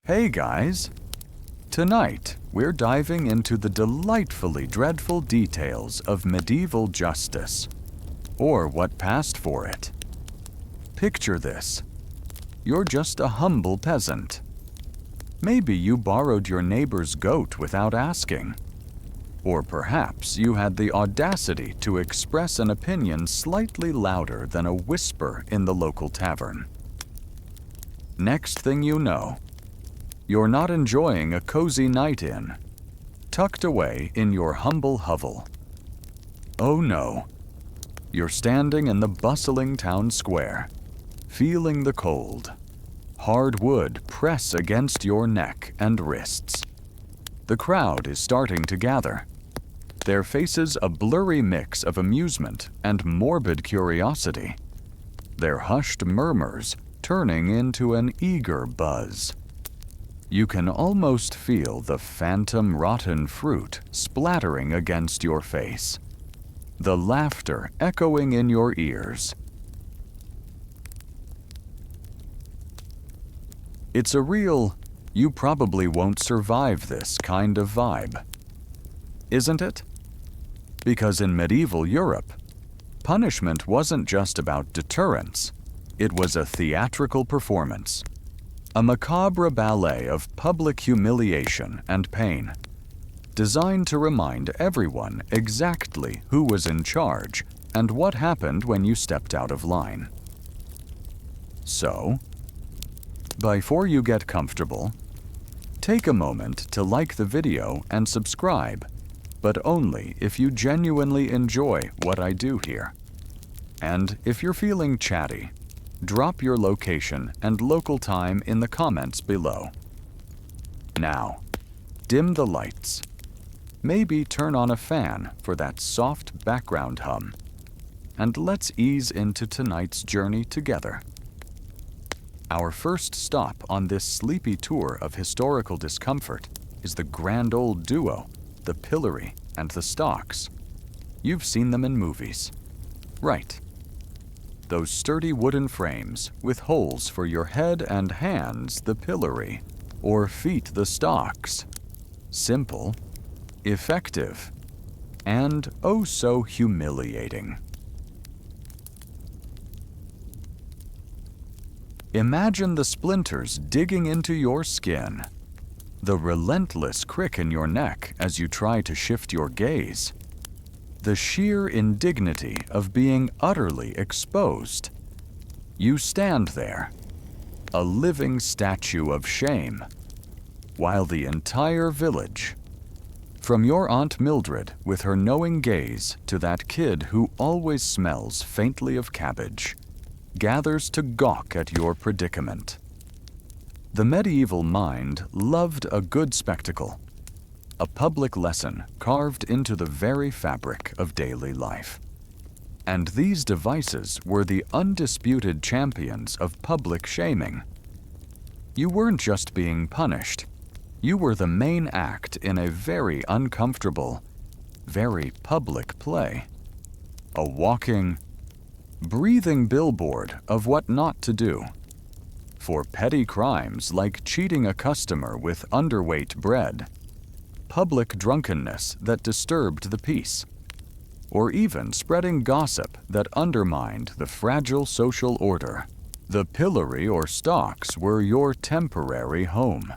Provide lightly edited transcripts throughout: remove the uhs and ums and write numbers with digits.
Hey guys! Tonight, we're diving into the delightfully dreadful details of medieval justice, or what passed for it. Picture this. You're just a humble peasant. Maybe you borrowed your neighbor's goat without asking. Or perhaps you had the audacity to express an opinion slightly louder than a whisper in the local tavern. Next thing you know, you're not enjoying a cozy night in, tucked away in your humble hovel. Oh no, you're standing in the bustling town square, feeling the cold, hard wood press against your neck and wrists. The crowd is starting to gather, their faces a blurry mix of amusement and morbid curiosity, their hushed murmurs turning into an eager buzz. You can almost feel the phantom rotten fruit splattering against your face, the laughter echoing in your ears. It's a real, you probably won't survive this kind of vibe, isn't it? Because in medieval Europe, punishment wasn't just about deterrence, it was a theatrical performance. A macabre ballet of public humiliation and pain, designed to remind everyone exactly who was in charge and what happened when you stepped out of line. So, before you get comfortable, take a moment to like the video and subscribe, but only if you genuinely enjoy what I do here. And if you're feeling chatty, drop your location and local time in the comments below. Now, dim the lights. Maybe turn on a fan for that soft background hum. And let's ease into tonight's journey together. Our first stop on this sleepy tour of historical discomfort is the grand old duo, the pillory and the stocks. You've seen them in movies. Right. Those sturdy wooden frames with holes for your head and hands, the pillory, or feet, the stocks. Simple, effective, and oh so humiliating. Imagine the splinters digging into your skin, the relentless crick in your neck as you try to shift your gaze, the sheer indignity of being utterly exposed. You stand there, a living statue of shame, while the entire village, from your Aunt Mildred with her knowing gaze to that kid who always smells faintly of cabbage, gathers to gawk at your predicament. The medieval mind loved a good spectacle, a public lesson carved into the very fabric of daily life. And these devices were the undisputed champions of public shaming. You weren't just being punished, you were the main act in a very uncomfortable, very public play. A walking, breathing billboard of what not to do. For petty crimes like cheating a customer with underweight bread, public drunkenness that disturbed the peace, or even spreading gossip that undermined the fragile social order, the pillory or stocks were your temporary home.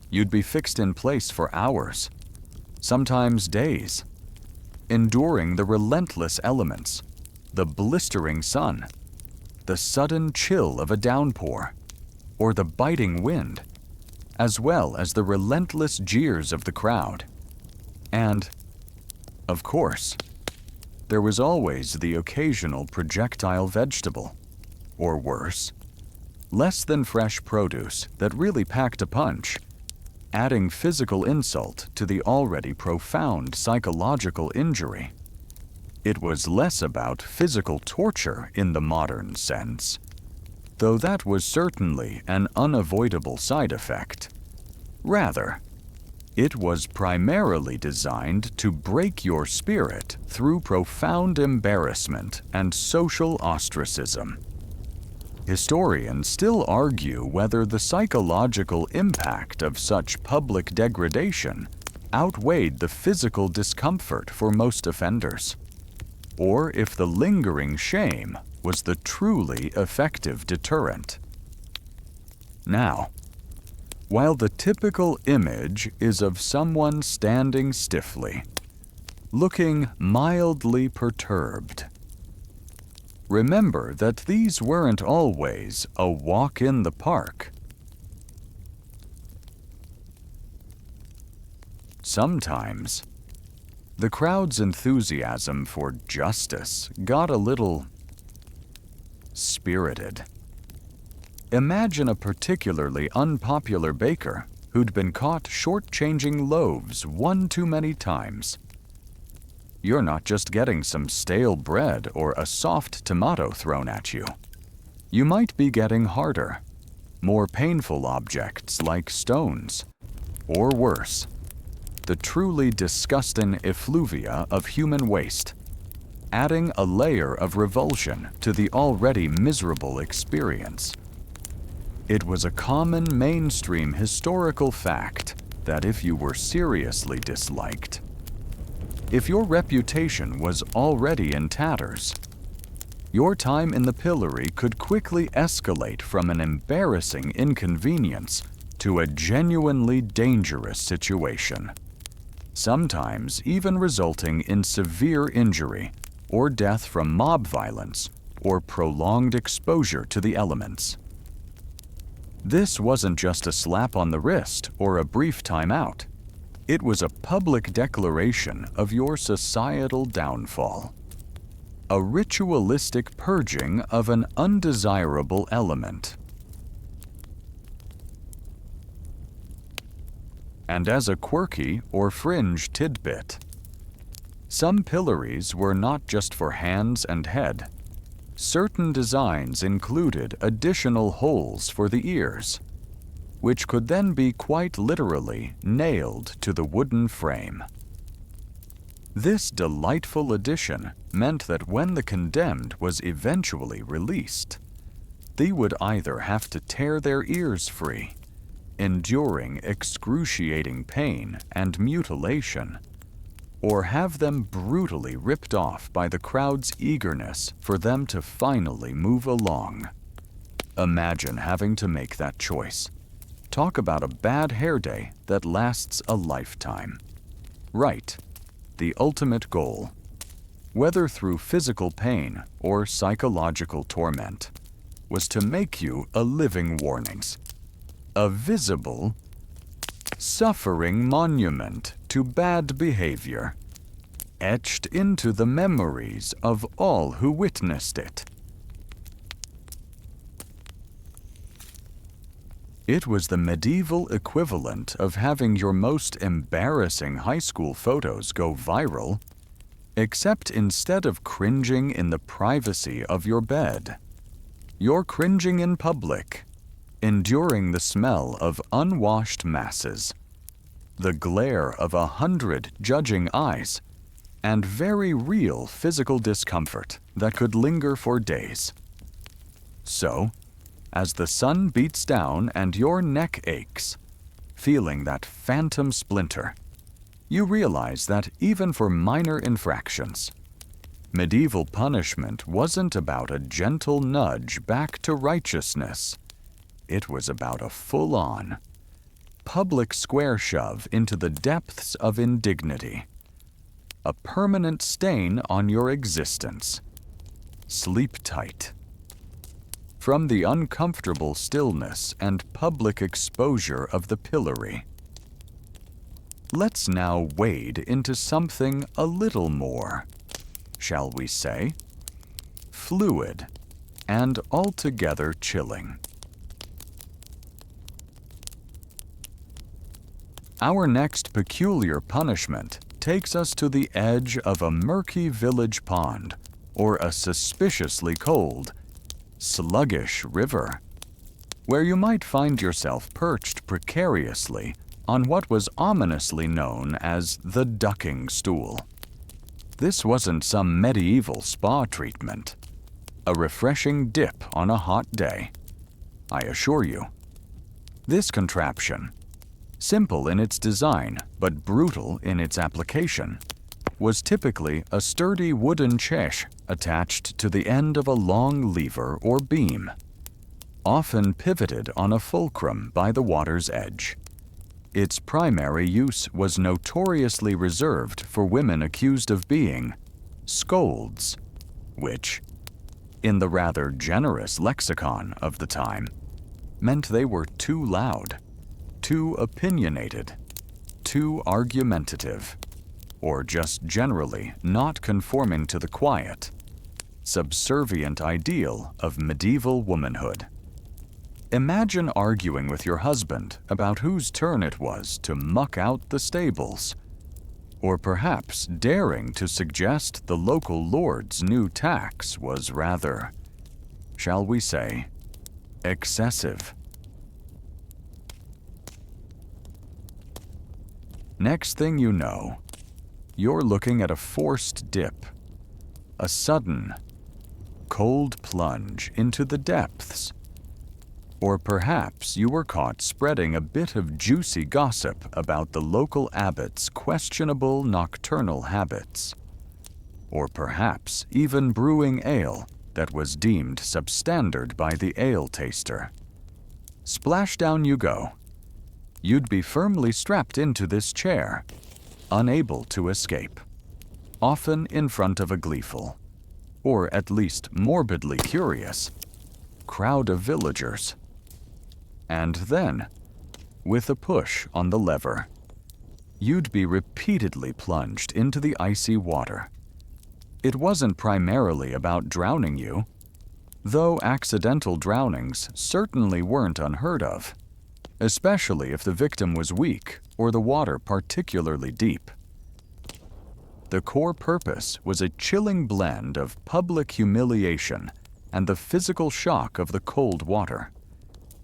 You'd be fixed in place for hours, sometimes days, enduring the relentless elements, the blistering sun, the sudden chill of a downpour, or the biting wind, as well as the relentless jeers of the crowd. And, of course, there was always the occasional projectile vegetable, or worse, less than fresh produce that really packed a punch, adding physical insult to the already profound psychological injury. It was less about physical torture in the modern sense, though that was certainly an unavoidable side effect. Rather, it was primarily designed to break your spirit through profound embarrassment and social ostracism. Historians still argue whether the psychological impact of such public degradation outweighed the physical discomfort for most offenders, or if the lingering shame was the truly effective deterrent. Now, while the typical image is of someone standing stiffly, looking mildly perturbed, remember that these weren't always a walk in the park. Sometimes, the crowd's enthusiasm for justice got a little spirited. Imagine a particularly unpopular baker who'd been caught shortchanging loaves one too many times. You're not just getting some stale bread or a soft tomato thrown at you. You might be getting harder, more painful objects like stones, or worse, the truly disgusting effluvia of human waste, adding a layer of revulsion to the already miserable experience. It was a common mainstream historical fact that if you were seriously disliked, if your reputation was already in tatters, your time in the pillory could quickly escalate from an embarrassing inconvenience to a genuinely dangerous situation, sometimes even resulting in severe injury or death from mob violence or prolonged exposure to the elements. This wasn't just a slap on the wrist or a brief time out. It was a public declaration of your societal downfall, a ritualistic purging of an undesirable element. And as a quirky or fringe tidbit, some pillories were not just for hands and head. Certain designs included additional holes for the ears, which could then be quite literally nailed to the wooden frame. This delightful addition meant that when the condemned was eventually released, they would either have to tear their ears free, enduring excruciating pain and mutilation, or have them brutally ripped off by the crowd's eagerness for them to finally move along. Imagine having to make that choice. Talk about a bad hair day that lasts a lifetime. Right, the ultimate goal, whether through physical pain or psychological torment, was to make you a living warnings, a visible, suffering monument to bad behavior, etched into the memories of all who witnessed it. It was the medieval equivalent of having your most embarrassing high school photos go viral, except instead of cringing in the privacy of your bed, you're cringing in public, enduring the smell of unwashed masses, the glare of 100 judging eyes, and very real physical discomfort that could linger for days. So, as the sun beats down and your neck aches, feeling that phantom splinter, you realize that even for minor infractions, medieval punishment wasn't about a gentle nudge back to righteousness. It was about a full-on, public square shove into the depths of indignity, a permanent stain on your existence. Sleep tight. From the uncomfortable stillness and public exposure of the pillory, let's now wade into something a little more, shall we say, fluid and altogether chilling. Our next peculiar punishment takes us to the edge of a murky village pond or a suspiciously cold, sluggish river, where you might find yourself perched precariously on what was ominously known as the ducking stool. This wasn't some medieval spa treatment. a refreshing dip on a hot day. I assure you. This contraption, simple in its design but brutal in its application, was typically a sturdy wooden chesh attached to the end of a long lever or beam, often pivoted on a fulcrum by the water's edge. Its primary use was notoriously reserved for women accused of being scolds, which, in the rather generous lexicon of the time, meant they were too loud, too opinionated, too argumentative, or just generally not conforming to the quiet, subservient ideal of medieval womanhood. Imagine arguing with your husband about whose turn it was to muck out the stables, or perhaps daring to suggest the local lord's new tax was rather, shall we say, excessive. Next thing you know, you're looking at a forced dip, a sudden, cold plunge into the depths. Or perhaps you were caught spreading a bit of juicy gossip about the local abbot's questionable nocturnal habits. Or perhaps even brewing ale that was deemed substandard by the ale taster. Splashdown you go. You'd be firmly strapped into this chair, unable to escape, often in front of a gleeful, or at least morbidly curious, crowd of villagers. And then, with a push on the lever, you'd be repeatedly plunged into the icy water. It wasn't primarily about drowning you, though accidental drownings certainly weren't unheard of, especially if the victim was weak or the water particularly deep. The core purpose was a chilling blend of public humiliation and the physical shock of the cold water,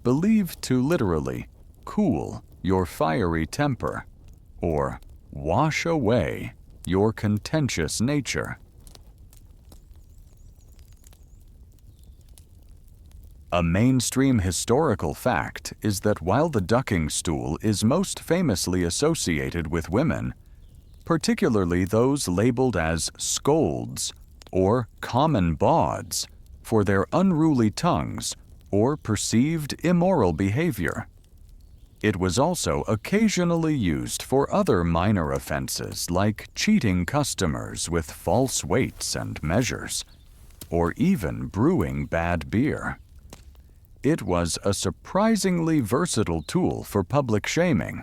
believed to literally cool your fiery temper or wash away your contentious nature. A mainstream historical fact is that while the ducking stool is most famously associated with women, particularly those labeled as scolds or common bawds for their unruly tongues or perceived immoral behavior, it was also occasionally used for other minor offenses like cheating customers with false weights and measures, or even brewing bad beer. It was a surprisingly versatile tool for public shaming,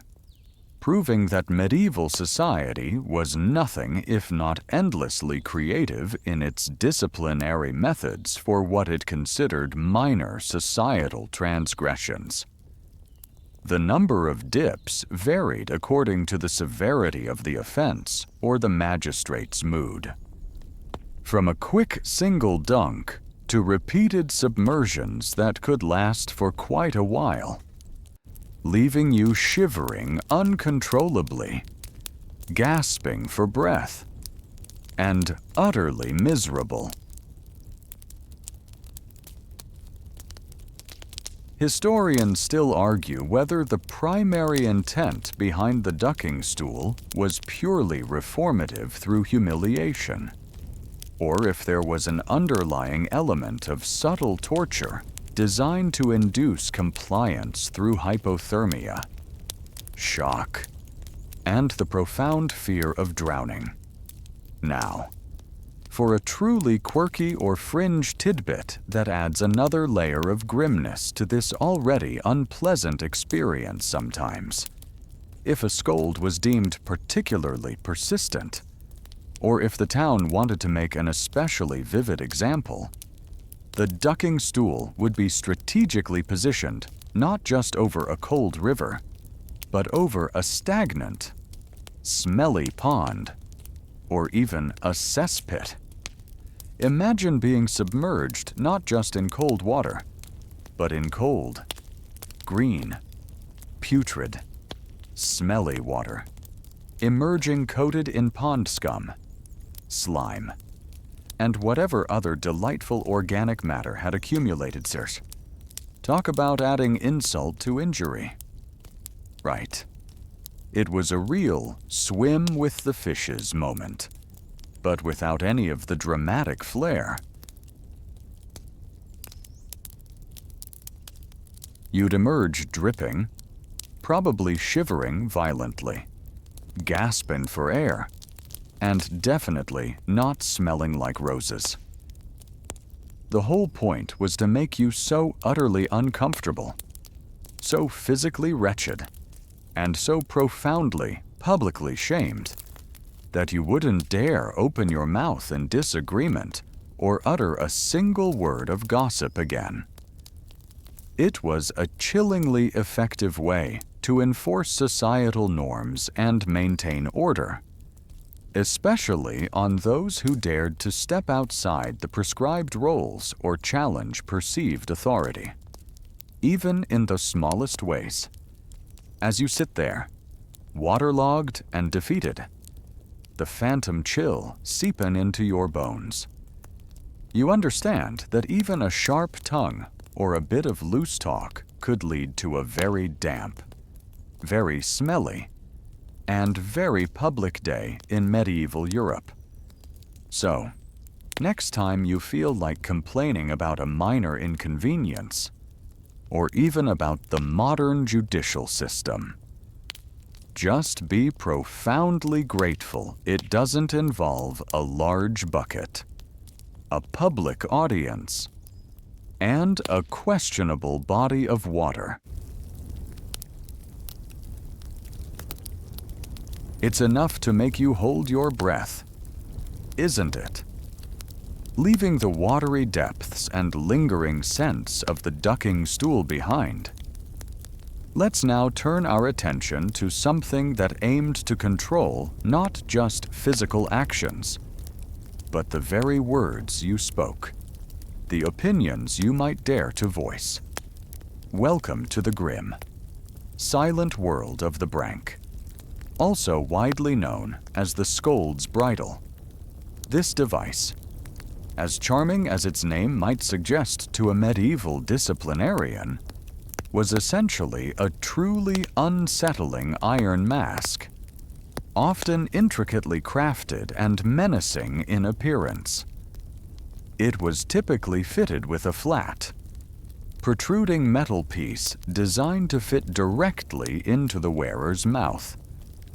proving that medieval society was nothing if not endlessly creative in its disciplinary methods for what it considered minor societal transgressions. The number of dips varied according to the severity of the offense or the magistrate's mood. From a quick single dunk to repeated submersions that could last for quite a while, leaving you shivering uncontrollably, gasping for breath, and utterly miserable. Historians still argue whether the primary intent behind the ducking stool was purely reformative through humiliation, or if there was an underlying element of subtle torture designed to induce compliance through hypothermia, shock, and the profound fear of drowning. Now, for a truly quirky or fringe tidbit that adds another layer of grimness to this already unpleasant experience sometimes. If a scold was deemed particularly persistent, or if the town wanted to make an especially vivid example, the ducking stool would be strategically positioned not just over a cold river, but over a stagnant, smelly pond, or even a cesspit. Imagine being submerged not just in cold water, but in cold, green, putrid, smelly water, emerging coated in pond scum, slime, and whatever other delightful organic matter had accumulated, sirs. Talk about adding insult to injury. Right. It was a real swim with the fishes moment, but without any of the dramatic flair. You'd emerge dripping, probably shivering violently, gasping for air, and definitely not smelling like roses. The whole point was to make you so utterly uncomfortable, so physically wretched, and so profoundly, publicly shamed, that you wouldn't dare open your mouth in disagreement or utter a single word of gossip again. It was a chillingly effective way to enforce societal norms and maintain order, especially on those who dared to step outside the prescribed roles or challenge perceived authority, even in the smallest ways. As you sit there, waterlogged and defeated, the phantom chill seeping into your bones, you understand that even a sharp tongue or a bit of loose talk could lead to a very damp, very smelly, and very public day in medieval Europe. So, next time you feel like complaining about a minor inconvenience, or even about the modern judicial system, just be profoundly grateful it doesn't involve a large bucket, a public audience, and a questionable body of water. It's enough to make you hold your breath, isn't it? Leaving the watery depths and lingering scents of the ducking stool behind. Let's now turn our attention to something that aimed to control not just physical actions, but the very words you spoke, the opinions you might dare to voice. Welcome to the grim, silent world of the brank, also widely known as the scold's bridle. This device, as charming as its name might suggest to a medieval disciplinarian, was essentially a truly unsettling iron mask, often intricately crafted and menacing in appearance. It was typically fitted with a flat, protruding metal piece designed to fit directly into the wearer's mouth,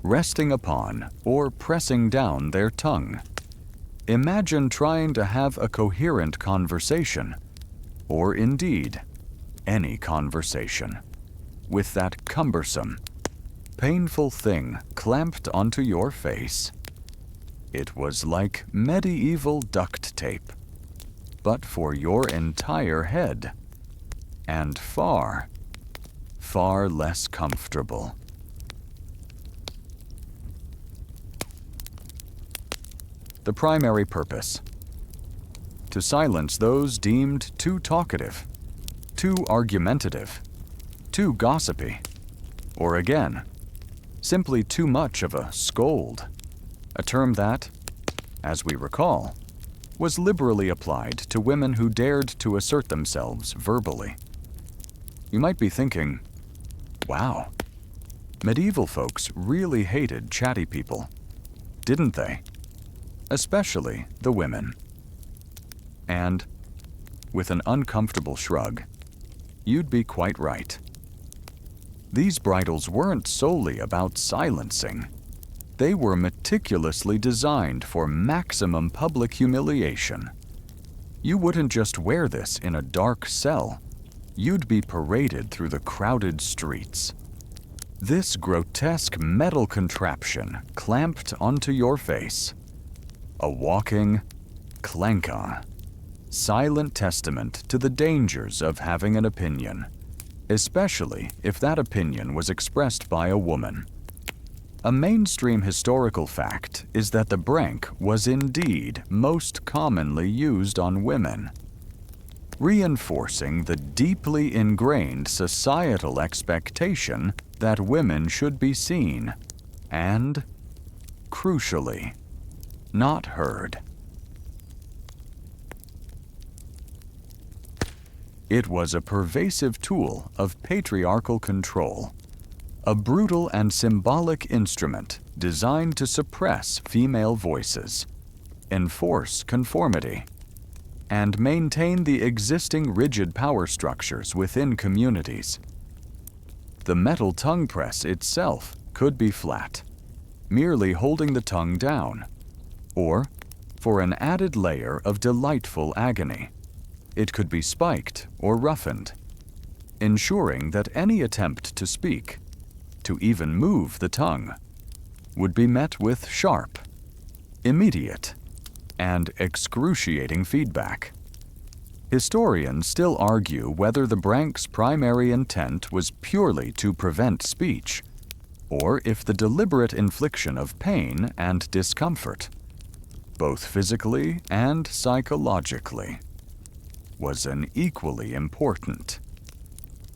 resting upon or pressing down their tongue. Imagine trying to have a coherent conversation, or indeed, any conversation, with that cumbersome, painful thing clamped onto your face. It was like medieval duct tape, but for your entire head, and far, far less comfortable. The primary purpose: to silence those deemed too talkative, too argumentative, too gossipy, or again, simply too much of a scold, a term that, as we recall, was liberally applied to women who dared to assert themselves verbally. You might be thinking, wow, medieval folks really hated chatty people, didn't they? Especially the women. And, with an uncomfortable shrug, you'd be quite right. These bridles weren't solely about silencing. They were meticulously designed for maximum public humiliation. You wouldn't just wear this in a dark cell. You'd be paraded through the crowded streets. This grotesque metal contraption clamped onto your face. A walking, clank-on, silent testament to the dangers of having an opinion, especially if that opinion was expressed by a woman. A mainstream historical fact is that the brank was indeed most commonly used on women, reinforcing the deeply ingrained societal expectation that women should be seen and, crucially, not heard. It was a pervasive tool of patriarchal control, a brutal and symbolic instrument designed to suppress female voices, enforce conformity, and maintain the existing rigid power structures within communities. The metal tongue press itself could be flat, merely holding the tongue down, or, for an added layer of delightful agony, it could be spiked or roughened, ensuring that any attempt to speak, to even move the tongue, would be met with sharp, immediate, and excruciating feedback. Historians still argue whether the Brank's primary intent was purely to prevent speech, or if the deliberate infliction of pain and discomfort, both physically and psychologically, was an equally important,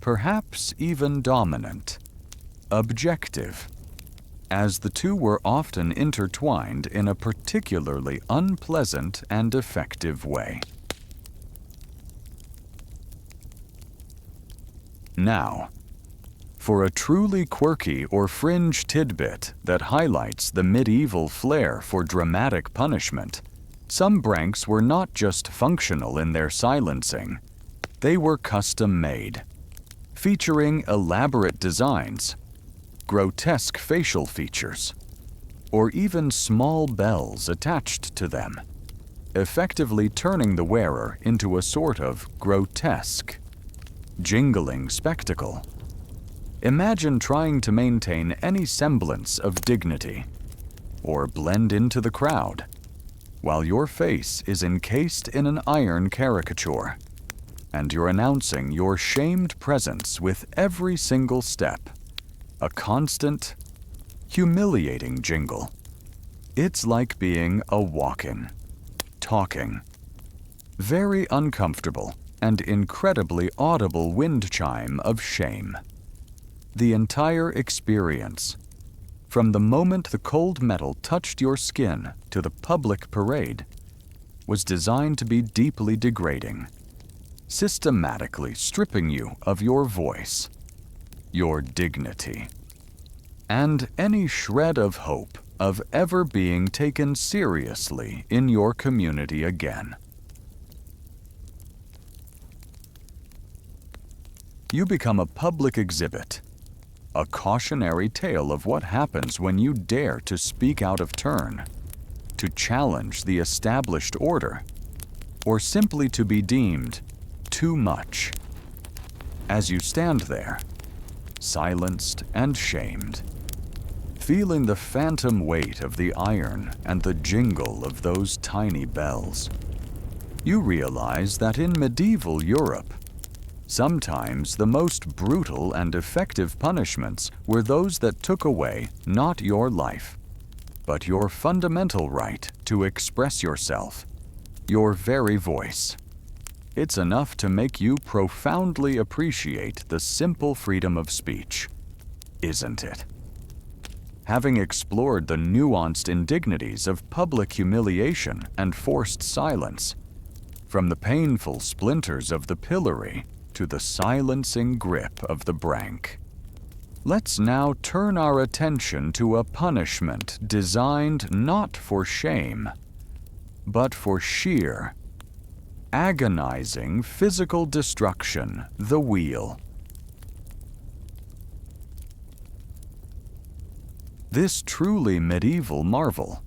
perhaps even dominant, objective, as the two were often intertwined in a particularly unpleasant and effective way. Now, for a truly quirky or fringe tidbit that highlights the medieval flair for dramatic punishment, some Branks were not just functional in their silencing, they were custom-made, featuring elaborate designs, grotesque facial features, or even small bells attached to them, effectively turning the wearer into a sort of grotesque, jingling spectacle. Imagine trying to maintain any semblance of dignity, or blend into the crowd, while your face is encased in an iron caricature, and you're announcing your shamed presence with every single step, a constant, humiliating jingle. It's like being a walking, talking, very uncomfortable and incredibly audible wind chime of shame. The entire experience, from the moment the cold metal touched your skin to the public parade, was designed to be deeply degrading, systematically stripping you of your voice, your dignity, and any shred of hope of ever being taken seriously in your community again. You become a public exhibit, a cautionary tale of what happens when you dare to speak out of turn, to challenge the established order, or simply to be deemed too much. As you stand there, silenced and shamed, feeling the phantom weight of the iron and the jingle of those tiny bells, you realize that in medieval Europe, sometimes the most brutal and effective punishments were those that took away not your life, but your fundamental right to express yourself, your very voice. It's enough to make you profoundly appreciate the simple freedom of speech, isn't it? Having explored the nuanced indignities of public humiliation and forced silence, from the painful splinters of the pillory to the silencing grip of the Brank, let's now turn our attention to a punishment designed not for shame, but for sheer, agonizing physical destruction, the wheel. This truly medieval marvel,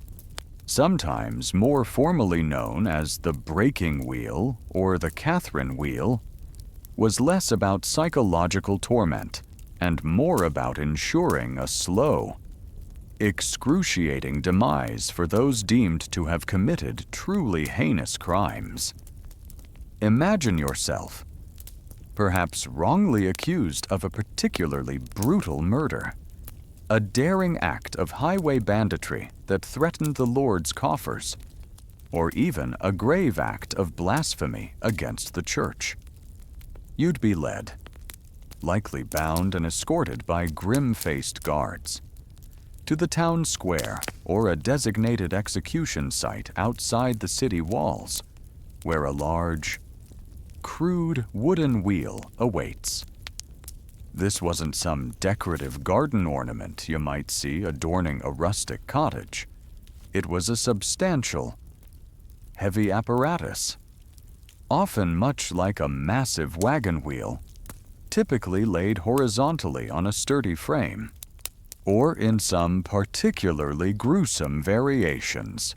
sometimes more formally known as the breaking wheel or the Catherine wheel, was less about psychological torment and more about ensuring a slow, excruciating demise for those deemed to have committed truly heinous crimes. Imagine yourself, perhaps wrongly accused of a particularly brutal murder, a daring act of highway banditry that threatened the Lord's coffers, or even a grave act of blasphemy against the church. You'd be led, likely bound and escorted by grim-faced guards, to the town square or a designated execution site outside the city walls, where a large, crude wooden wheel awaits. This wasn't some decorative garden ornament you might see adorning a rustic cottage. It was a substantial, heavy apparatus, often much like a massive wagon wheel, typically laid horizontally on a sturdy frame, or in some particularly gruesome variations,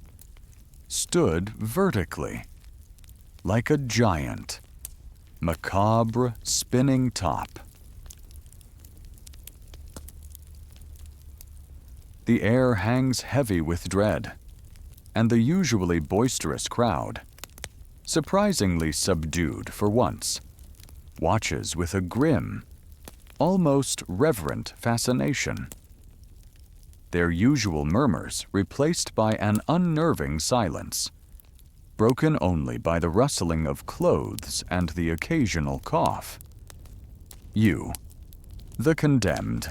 stood vertically, like a giant, macabre spinning top. The air hangs heavy with dread, and the usually boisterous crowd, surprisingly subdued for once, watches with a grim, almost reverent fascination. Their usual murmurs replaced by an unnerving silence, broken only by the rustling of clothes and the occasional cough. You, the condemned,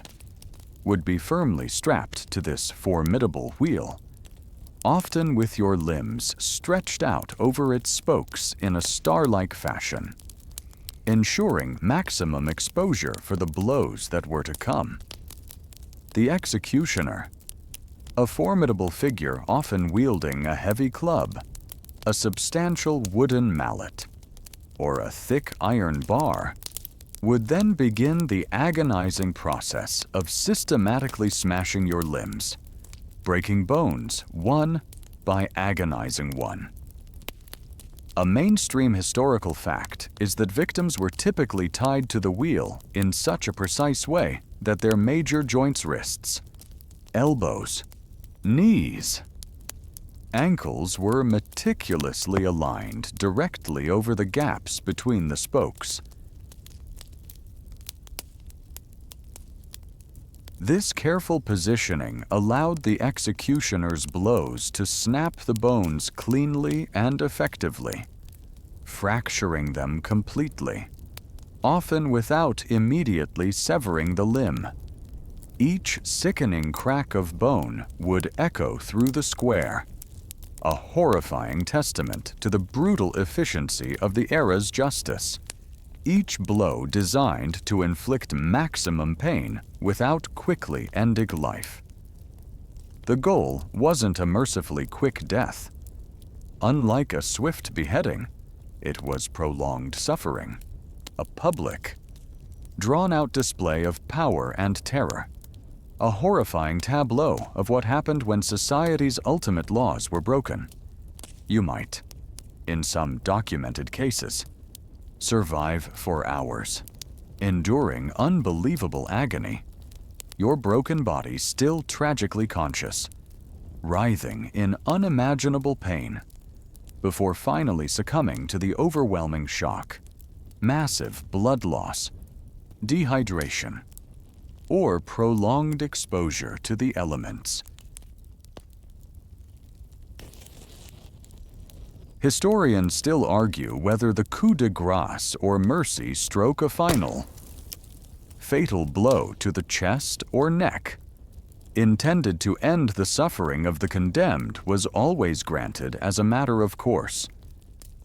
would be firmly strapped to this formidable wheel, often with your limbs stretched out over its spokes in a star-like fashion, ensuring maximum exposure for the blows that were to come. The executioner, a formidable figure often wielding a heavy club, a substantial wooden mallet, or a thick iron bar, would then begin the agonizing process of systematically smashing your limbs, breaking bones one by agonizing one. A mainstream historical fact is that victims were typically tied to the wheel in such a precise way that their major joints, wrists, elbows, knees, ankles were meticulously aligned directly over the gaps between the spokes. This careful positioning allowed the executioner's blows to snap the bones cleanly and effectively, fracturing them completely, often without immediately severing the limb. Each sickening crack of bone would echo through the square, a horrifying testament to the brutal efficiency of the era's justice. Each blow designed to inflict maximum pain without quickly ending life. The goal wasn't a mercifully quick death. Unlike a swift beheading, it was prolonged suffering, a public, drawn-out display of power and terror, a horrifying tableau of what happened when society's ultimate laws were broken. You might, in some documented cases, survive for hours, enduring unbelievable agony, your broken body still tragically conscious, writhing in unimaginable pain, before finally succumbing to the overwhelming shock, massive blood loss, dehydration, or prolonged exposure to the elements. Historians still argue whether the coup de grace or mercy stroke a final, fatal blow to the chest or neck, intended to end the suffering of the condemned, was always granted as a matter of course,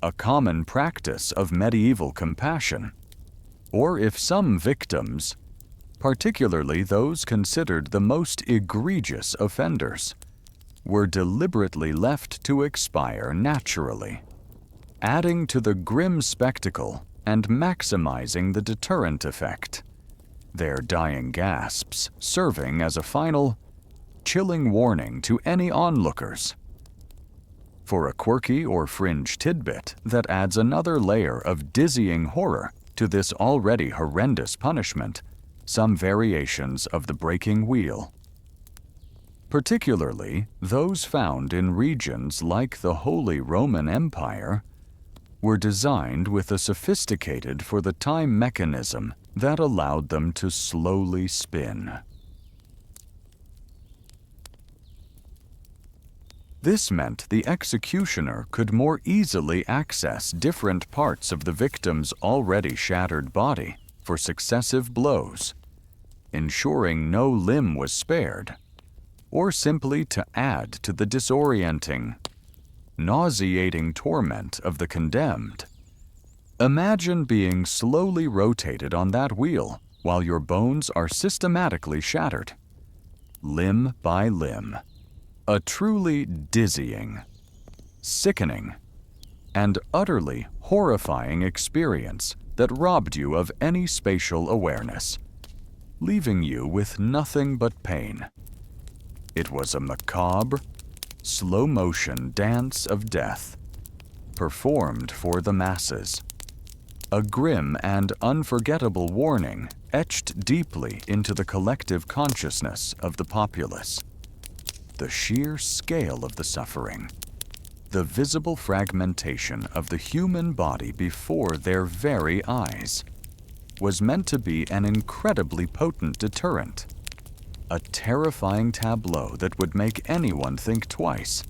a common practice of medieval compassion, or if some victims, particularly those considered the most egregious offenders, were deliberately left to expire naturally, adding to the grim spectacle and maximizing the deterrent effect, their dying gasps serving as a final, chilling warning to any onlookers. For a quirky or fringe tidbit that adds another layer of dizzying horror to this already horrendous punishment, some variations of the breaking wheel, particularly those found in regions like the Holy Roman Empire, were designed with a sophisticated for the time mechanism that allowed them to slowly spin. This meant the executioner could more easily access different parts of the victim's already shattered body for successive blows, ensuring no limb was spared, or simply to add to the disorienting, nauseating torment of the condemned. Imagine being slowly rotated on that wheel while your bones are systematically shattered, limb by limb. A truly dizzying, sickening, and utterly horrifying experience that robbed you of any spatial awareness, leaving you with nothing but pain. It was a macabre, slow-motion dance of death, performed for the masses. A grim and unforgettable warning etched deeply into the collective consciousness of the populace. The sheer scale of the suffering, the visible fragmentation of the human body before their very eyes, was meant to be an incredibly potent deterrent, a terrifying tableau that would make anyone think twice,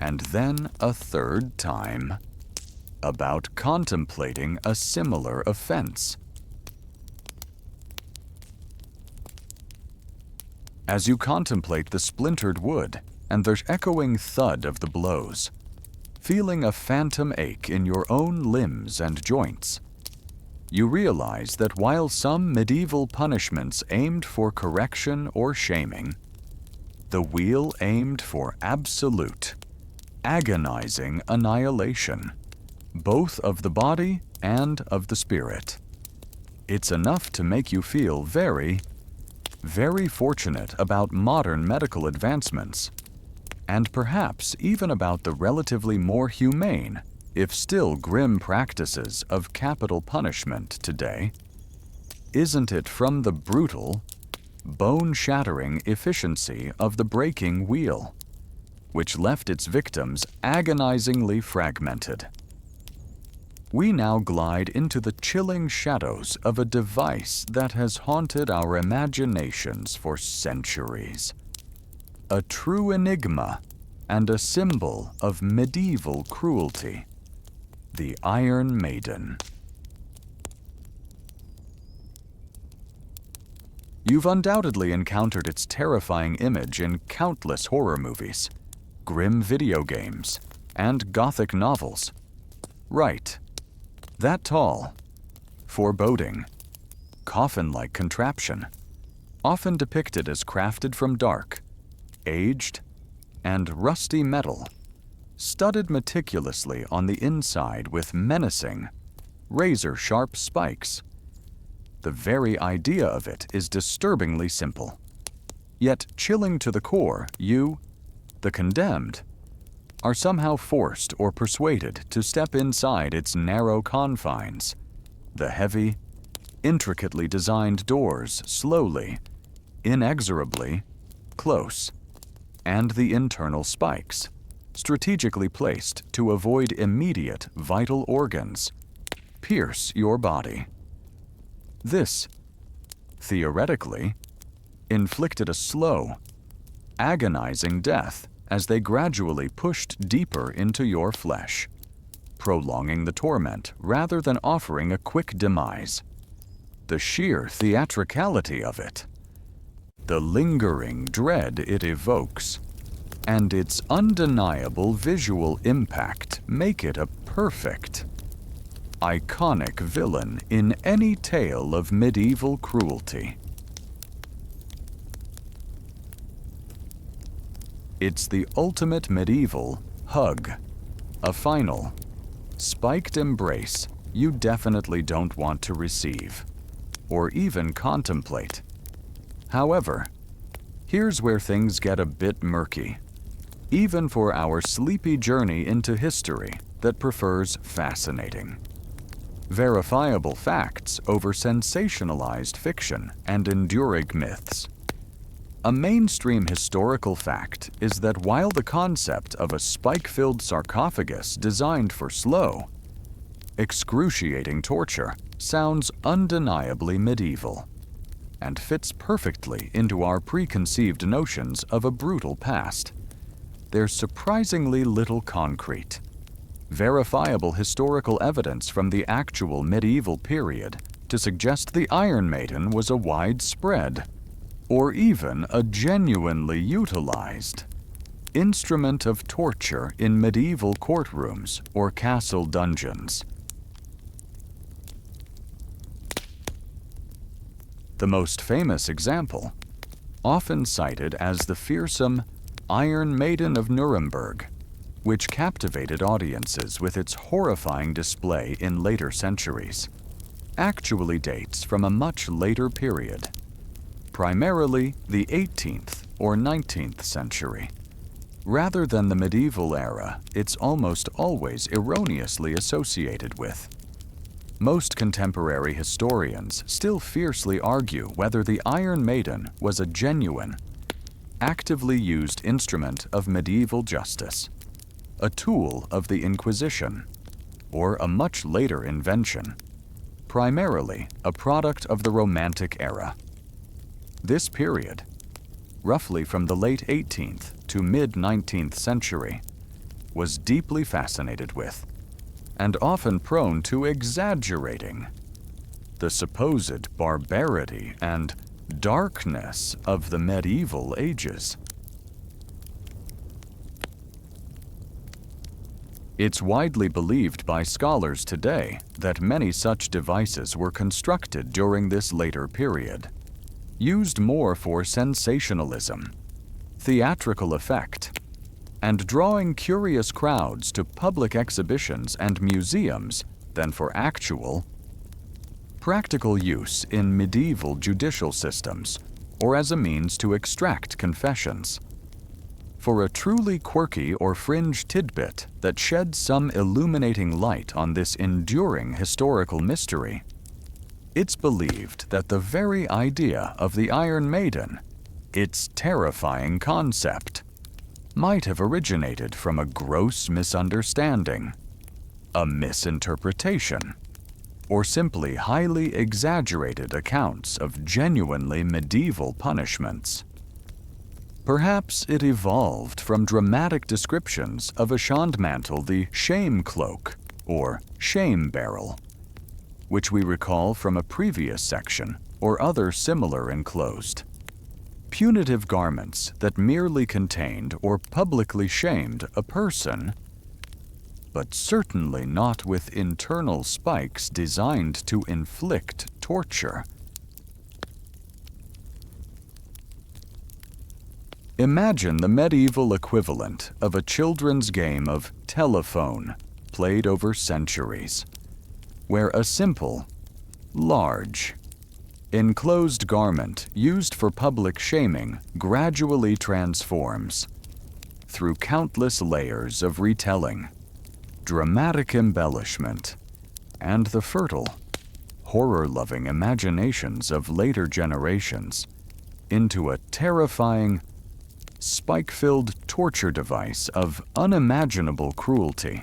and then a third time, about contemplating a similar offense. As you contemplate the splintered wood and the echoing thud of the blows, feeling a phantom ache in your own limbs and joints, you realize that while some medieval punishments aimed for correction or shaming, the wheel aimed for absolute, agonizing annihilation, both of the body and of the spirit. It's enough to make you feel very, very fortunate about modern medical advancements, and perhaps even about the relatively more humane, if still grim practices of capital punishment today. Isn't it from the brutal, bone-shattering efficiency of the breaking wheel, which left its victims agonizingly fragmented? We now glide into the chilling shadows of a device that has haunted our imaginations for centuries. A true enigma and a symbol of medieval cruelty, the Iron Maiden. You've undoubtedly encountered its terrifying image in countless horror movies, grim video games, and Gothic novels. Right. That tall, foreboding, coffin-like contraption, often depicted as crafted from dark, aged, and rusty metal, studded meticulously on the inside with menacing, razor-sharp spikes. The very idea of it is disturbingly simple. Yet chilling to the core, you, the condemned, are somehow forced or persuaded to step inside its narrow confines. The heavy, intricately designed doors slowly, inexorably, close, and the internal spikes, strategically placed to avoid immediate vital organs, pierce your body. This, theoretically, inflicted a slow, agonizing death as they gradually pushed deeper into your flesh, prolonging the torment rather than offering a quick demise. The sheer theatricality of it, the lingering dread it evokes, and its undeniable visual impact make it a perfect, iconic villain in any tale of medieval cruelty. It's the ultimate medieval hug, a final, spiked embrace you definitely don't want to receive, or even contemplate. However, here's where things get a bit murky, even for our sleepy journey into history that prefers fascinating, verifiable facts over sensationalized fiction and enduring myths. A mainstream historical fact is that while the concept of a spike-filled sarcophagus designed for slow, excruciating torture sounds undeniably medieval and fits perfectly into our preconceived notions of a brutal past, there's surprisingly little concrete, verifiable historical evidence from the actual medieval period to suggest the Iron Maiden was a widespread, or even a genuinely utilized, instrument of torture in medieval courtrooms or castle dungeons. The most famous example, often cited as the fearsome Iron Maiden of Nuremberg, which captivated audiences with its horrifying display in later centuries, actually dates from a much later period, primarily the 18th or 19th century. Rather than the medieval era, it's almost always erroneously associated with. Most contemporary historians still fiercely argue whether the Iron Maiden was a genuine, actively used instrument of medieval justice, a tool of the Inquisition, or a much later invention, primarily a product of the Romantic era. This period, roughly from the late 18th to mid-19th century, was deeply fascinated with, and often prone to exaggerating, the supposed barbarity and darkness of the medieval ages. It's widely believed by scholars today that many such devices were constructed during this later period, used more for sensationalism, theatrical effect, and drawing curious crowds to public exhibitions and museums than for actual, practical use in medieval judicial systems or as a means to extract confessions. For a truly quirky or fringe tidbit that sheds some illuminating light on this enduring historical mystery, it's believed that the very idea of the Iron Maiden, its terrifying concept, might have originated from a gross misunderstanding, a misinterpretation, or simply highly exaggerated accounts of genuinely medieval punishments. Perhaps it evolved from dramatic descriptions of Ashandmantle the shame cloak, or shame barrel, which we recall from a previous section, or other similar enclosed. Punitive garments that merely contained or publicly shamed a person, but certainly not with internal spikes designed to inflict torture. Imagine the medieval equivalent of a children's game of telephone played over centuries, where a simple, large, enclosed garment used for public shaming gradually transforms, through countless layers of retelling, dramatic embellishment, and the fertile, horror-loving imaginations of later generations, into a terrifying, spike-filled torture device of unimaginable cruelty.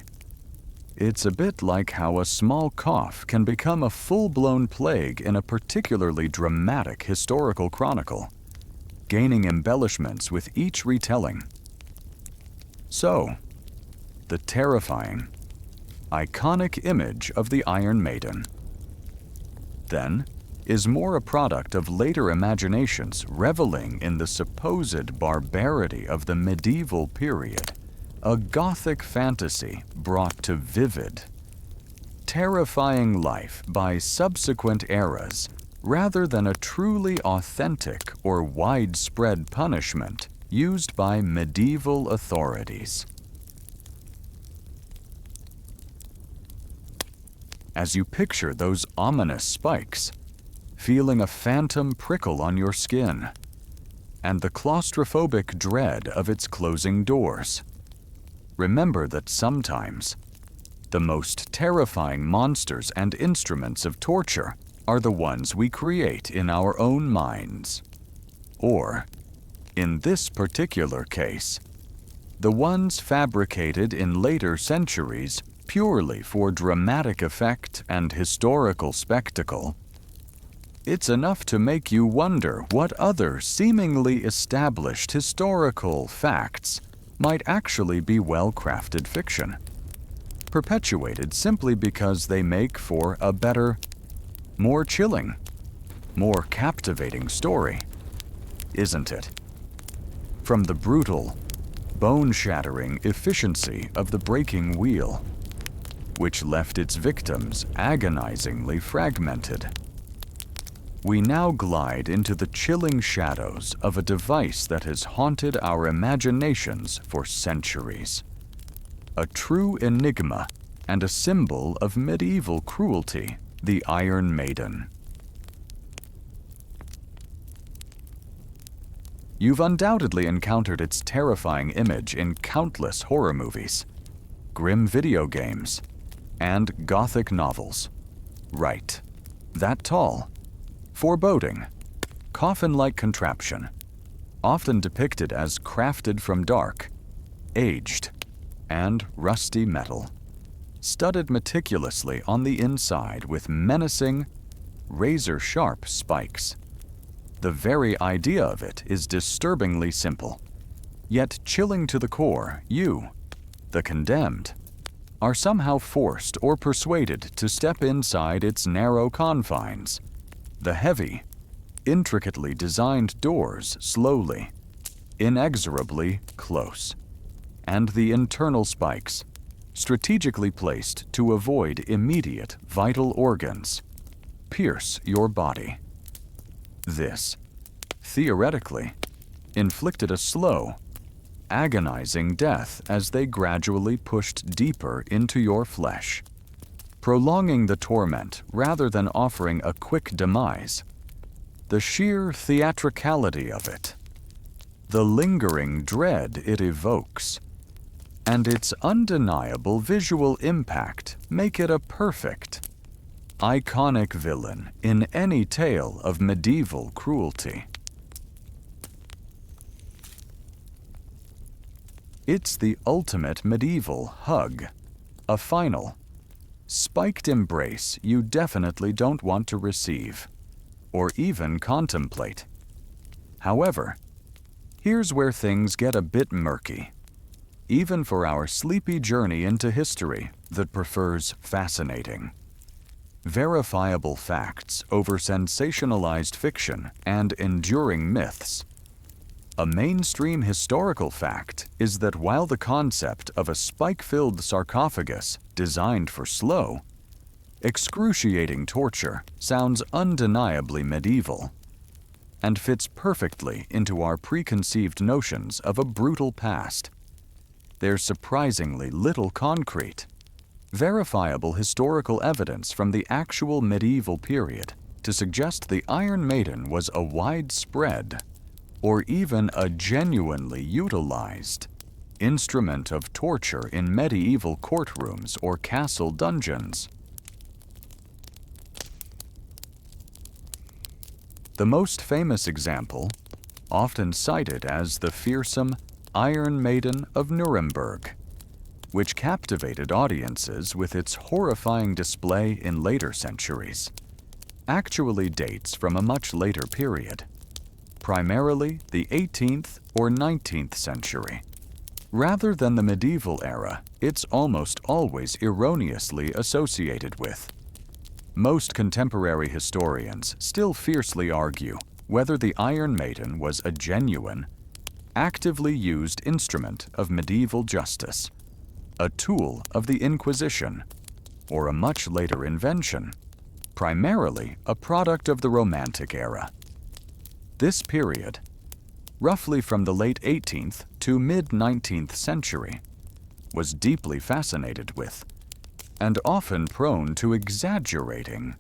It's a bit like how a small cough can become a full-blown plague in a particularly dramatic historical chronicle, gaining embellishments with each retelling. So, the terrifying, iconic image of the Iron Maiden, then, is more a product of later imaginations reveling in the supposed barbarity of the medieval period, a Gothic fantasy brought to vivid, terrifying life by subsequent eras, rather than a truly authentic or widespread punishment used by medieval authorities. As you picture those ominous spikes, feeling a phantom prickle on your skin, and the claustrophobic dread of its closing doors, remember that sometimes the most terrifying monsters and instruments of torture are the ones we create in our own minds. Or, in this particular case, the ones fabricated in later centuries purely for dramatic effect and historical spectacle. It's enough to make you wonder what other seemingly established historical facts might actually be well-crafted fiction, perpetuated simply because they make for a better, more chilling, more captivating story, isn't it? From the brutal, bone-shattering efficiency of the breaking wheel, which left its victims agonizingly fragmented, We now glide into the chilling shadows of a device that has haunted our imaginations for centuries. A true enigma and a symbol of medieval cruelty, the Iron Maiden. You've undoubtedly encountered its terrifying image in countless horror movies, grim video games, and Gothic novels. Right. That tall, foreboding, coffin-like contraption, often depicted as crafted from dark, aged, and rusty metal, studded meticulously on the inside with menacing, razor-sharp spikes. The very idea of it is disturbingly simple, yet chilling to the core. You, the condemned, are somehow forced or persuaded to step inside its narrow confines. The heavy, intricately designed doors slowly, inexorably close, and the internal spikes, strategically placed to avoid immediate vital organs, pierce your body. This, theoretically, inflicted a slow, agonizing death as they gradually pushed deeper into your flesh, prolonging the torment rather than offering a quick demise. The sheer theatricality of it, the lingering dread it evokes, and its undeniable visual impact make it a perfect, iconic villain in any tale of medieval cruelty. It's the ultimate medieval hug, a final, spiked embrace you definitely don't want to receive, or even contemplate. However, here's where things get a bit murky, even for our sleepy journey into history that prefers fascinating, verifiable facts over sensationalized fiction and enduring myths. A mainstream historical fact is that while the concept of a spike-filled sarcophagus designed for slow, excruciating torture sounds undeniably medieval and fits perfectly into our preconceived notions of a brutal past, there's surprisingly little concrete, verifiable historical evidence from the actual medieval period to suggest the Iron Maiden was a widespread, or even a genuinely utilized, instrument of torture in medieval courtrooms or castle dungeons. The most famous example, often cited as the fearsome Iron Maiden of Nuremberg, which captivated audiences with its horrifying display in later centuries, actually dates from a much later period, primarily the 18th or 19th century. Rather than the medieval era, it's almost always erroneously associated with. Most contemporary historians still fiercely argue whether the Iron Maiden was a genuine, actively used instrument of medieval justice, a tool of the Inquisition, or a much later invention, primarily a product of the Romantic era. This period, roughly from the late 18th to mid-19th century, was deeply fascinated with, and often prone to exaggerating,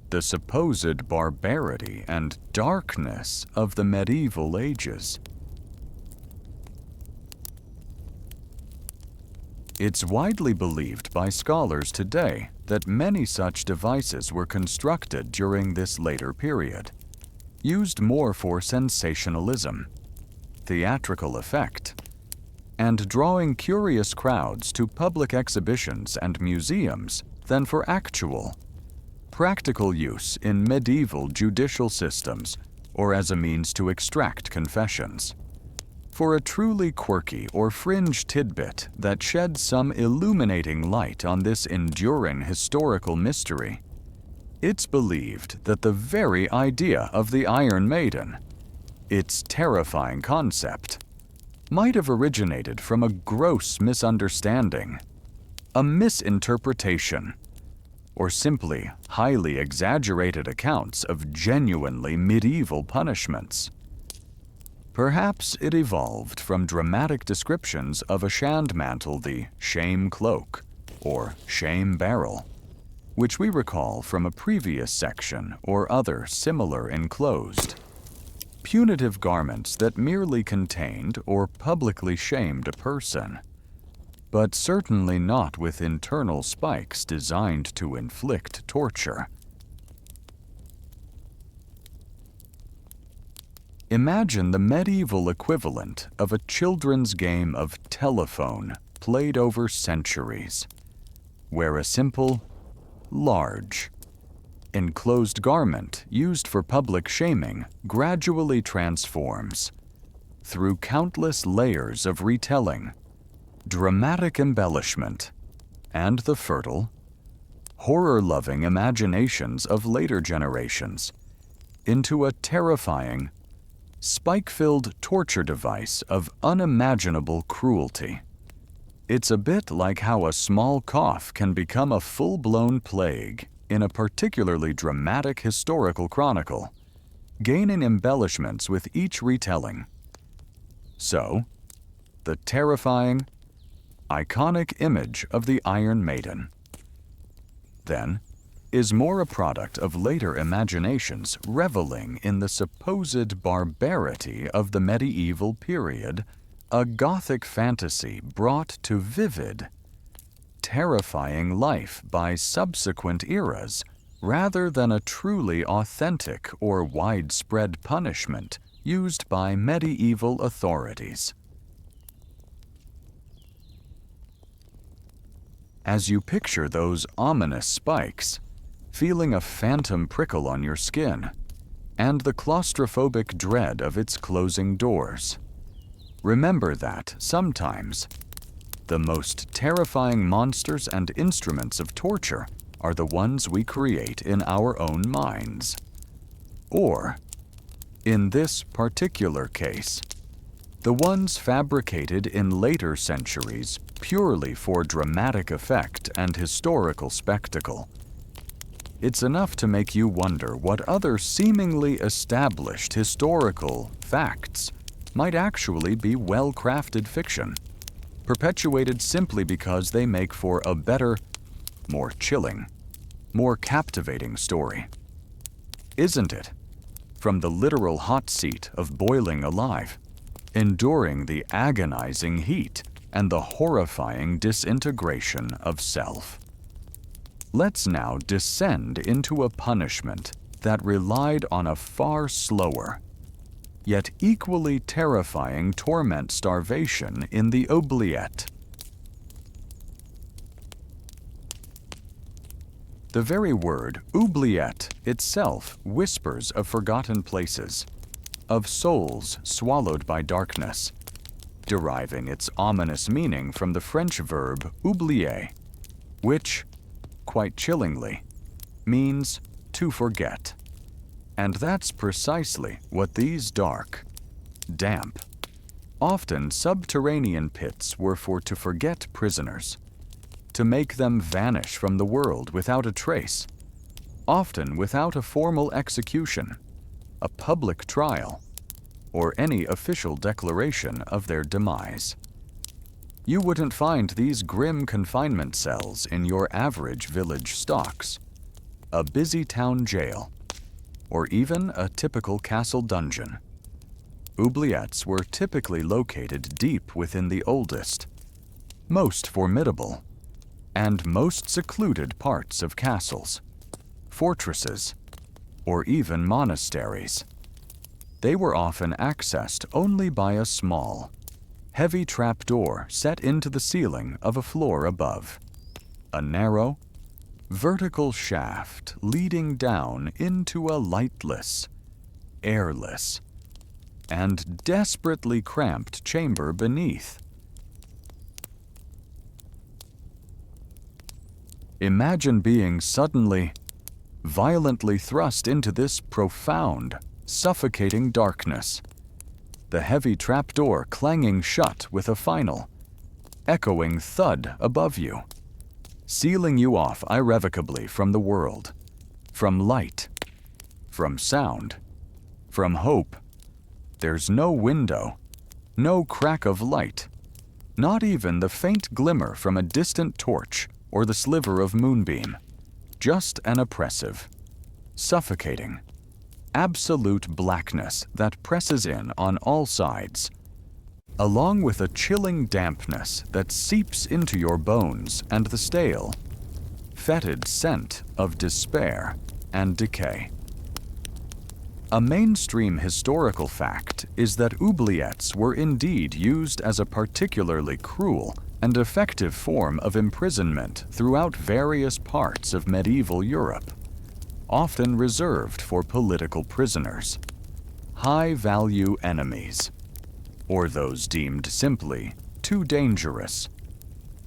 the supposed barbarity and darkness of the medieval ages. It's widely believed by scholars today that many such devices were constructed during this later period, used more for sensationalism, theatrical effect, and drawing curious crowds to public exhibitions and museums than for actual, practical use in medieval judicial systems or as a means to extract confessions. For a truly quirky or fringe tidbit that sheds some illuminating light on this enduring historical mystery, it's believed that the very idea of the Iron Maiden, its terrifying concept, might have originated from a gross misunderstanding, a misinterpretation, or simply highly exaggerated accounts of genuinely medieval punishments. Perhaps it evolved from dramatic descriptions of a shandmantle, the shame cloak, or shame barrel, which we recall from a previous section, or other similar enclosed. Punitive garments that merely contained or publicly shamed a person, but certainly not with internal spikes designed to inflict torture. Imagine the medieval equivalent of a children's game of telephone played over centuries, where a simple, large, enclosed garment used for public shaming gradually transforms, through countless layers of retelling, dramatic embellishment, and the fertile, horror-loving imaginations of later generations, into a terrifying, spike-filled torture device of unimaginable cruelty. It's a bit like how a small cough can become a full-blown plague in a particularly dramatic historical chronicle, gaining embellishments with each retelling. So, the terrifying, iconic image of the Iron Maiden, then, is more a product of later imaginations reveling in the supposed barbarity of the medieval period, a Gothic fantasy brought to vivid, terrifying life by subsequent eras, rather than a truly authentic or widespread punishment used by medieval authorities. As you picture those ominous spikes, feeling a phantom prickle on your skin, and the claustrophobic dread of its closing doors, remember that sometimes the most terrifying monsters and instruments of torture are the ones we create in our own minds. Or, in this particular case, the ones fabricated in later centuries purely for dramatic effect and historical spectacle. It's enough to make you wonder what other seemingly established historical facts might actually be well-crafted fiction, perpetuated simply because they make for a better, more chilling, more captivating story. Isn't it? From the literal hot seat of boiling alive, enduring the agonizing heat and the horrifying disintegration of self. Let's now descend into a punishment that relied on a far slower, yet equally terrifying torment starvation in the oubliette. The very word oubliette itself whispers of forgotten places, of souls swallowed by darkness, deriving its ominous meaning from the French verb oublier, which, quite chillingly, means to forget. And that's precisely what these dark, damp, often subterranean pits were for to forget prisoners, to make them vanish from the world without a trace, often without a formal execution, a public trial, or any official declaration of their demise. You wouldn't find these grim confinement cells in your average village stocks, a busy town jail, or even a typical castle dungeon. Oubliettes were typically located deep within the oldest, most formidable, and most secluded parts of castles, fortresses, or even monasteries. They were often accessed only by a small, heavy trapdoor set into the ceiling of a floor above, a narrow, vertical shaft leading down into a lightless, airless, and desperately cramped chamber beneath. Imagine being suddenly, violently thrust into this profound, suffocating darkness, the heavy trapdoor clanging shut with a final, echoing thud above you, sealing you off irrevocably from the world, from light, from sound, from hope. There's no window, no crack of light, not even the faint glimmer from a distant torch or the sliver of moonbeam. Just an oppressive, suffocating, absolute blackness that presses in on all sides, along with a chilling dampness that seeps into your bones and the stale, fetid scent of despair and decay. A mainstream historical fact is that oubliettes were indeed used as a particularly cruel and effective form of imprisonment throughout various parts of medieval Europe, often reserved for political prisoners, high-value enemies, or those deemed simply too dangerous,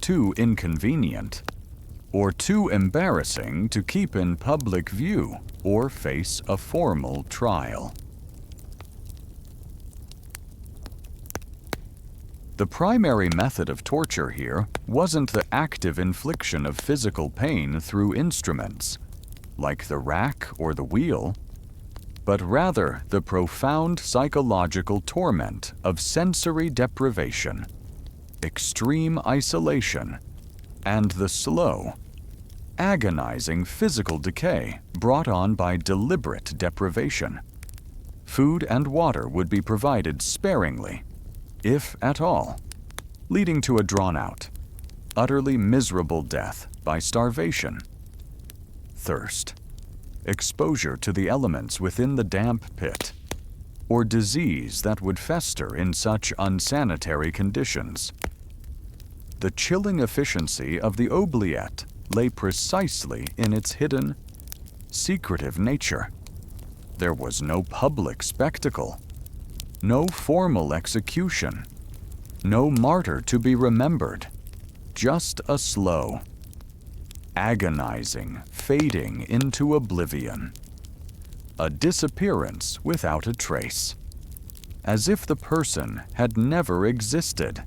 too inconvenient, or too embarrassing to keep in public view or face a formal trial. The primary method of torture here wasn't the active infliction of physical pain through instruments, like the rack or the wheel, but rather the profound psychological torment of sensory deprivation, extreme isolation, and the slow, agonizing physical decay brought on by deliberate deprivation. Food and water would be provided sparingly, if at all, leading to a drawn-out, utterly miserable death by starvation, thirst, exposure to the elements within the damp pit, or disease that would fester in such unsanitary conditions. The chilling efficiency of the oubliette lay precisely in its hidden, secretive nature. There was no public spectacle, no formal execution, no martyr to be remembered, just a slow, agonizing fading into oblivion, a disappearance without a trace, as if the person had never existed.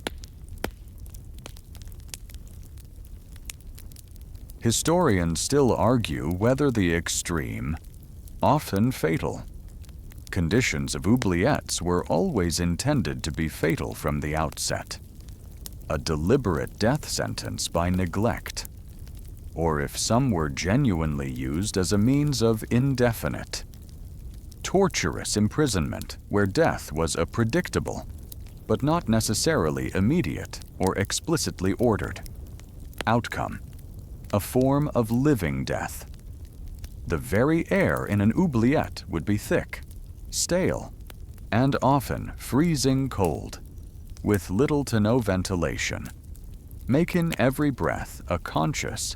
Historians still argue whether the extreme, often fatal, conditions of oubliettes were always intended to be fatal from the outset, a deliberate death sentence by neglect, or if some were genuinely used as a means of indefinite, torturous imprisonment where death was a predictable, but not necessarily immediate or explicitly ordered, outcome, a form of living death. The very air in an oubliette would be thick, stale, and often freezing cold, with little to no ventilation, making every breath a conscious,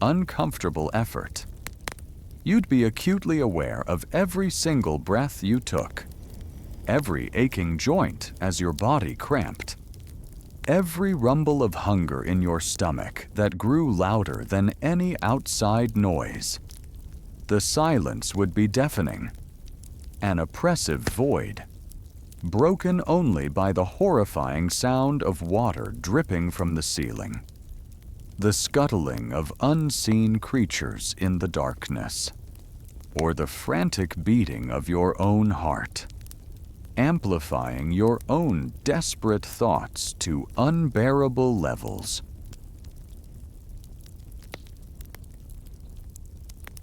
uncomfortable effort. You'd be acutely aware of every single breath you took, every aching joint as your body cramped, every rumble of hunger in your stomach that grew louder than any outside noise. The silence would be deafening, an oppressive void, broken only by the horrifying sound of water dripping from the ceiling, the scuttling of unseen creatures in the darkness, or the frantic beating of your own heart, amplifying your own desperate thoughts to unbearable levels.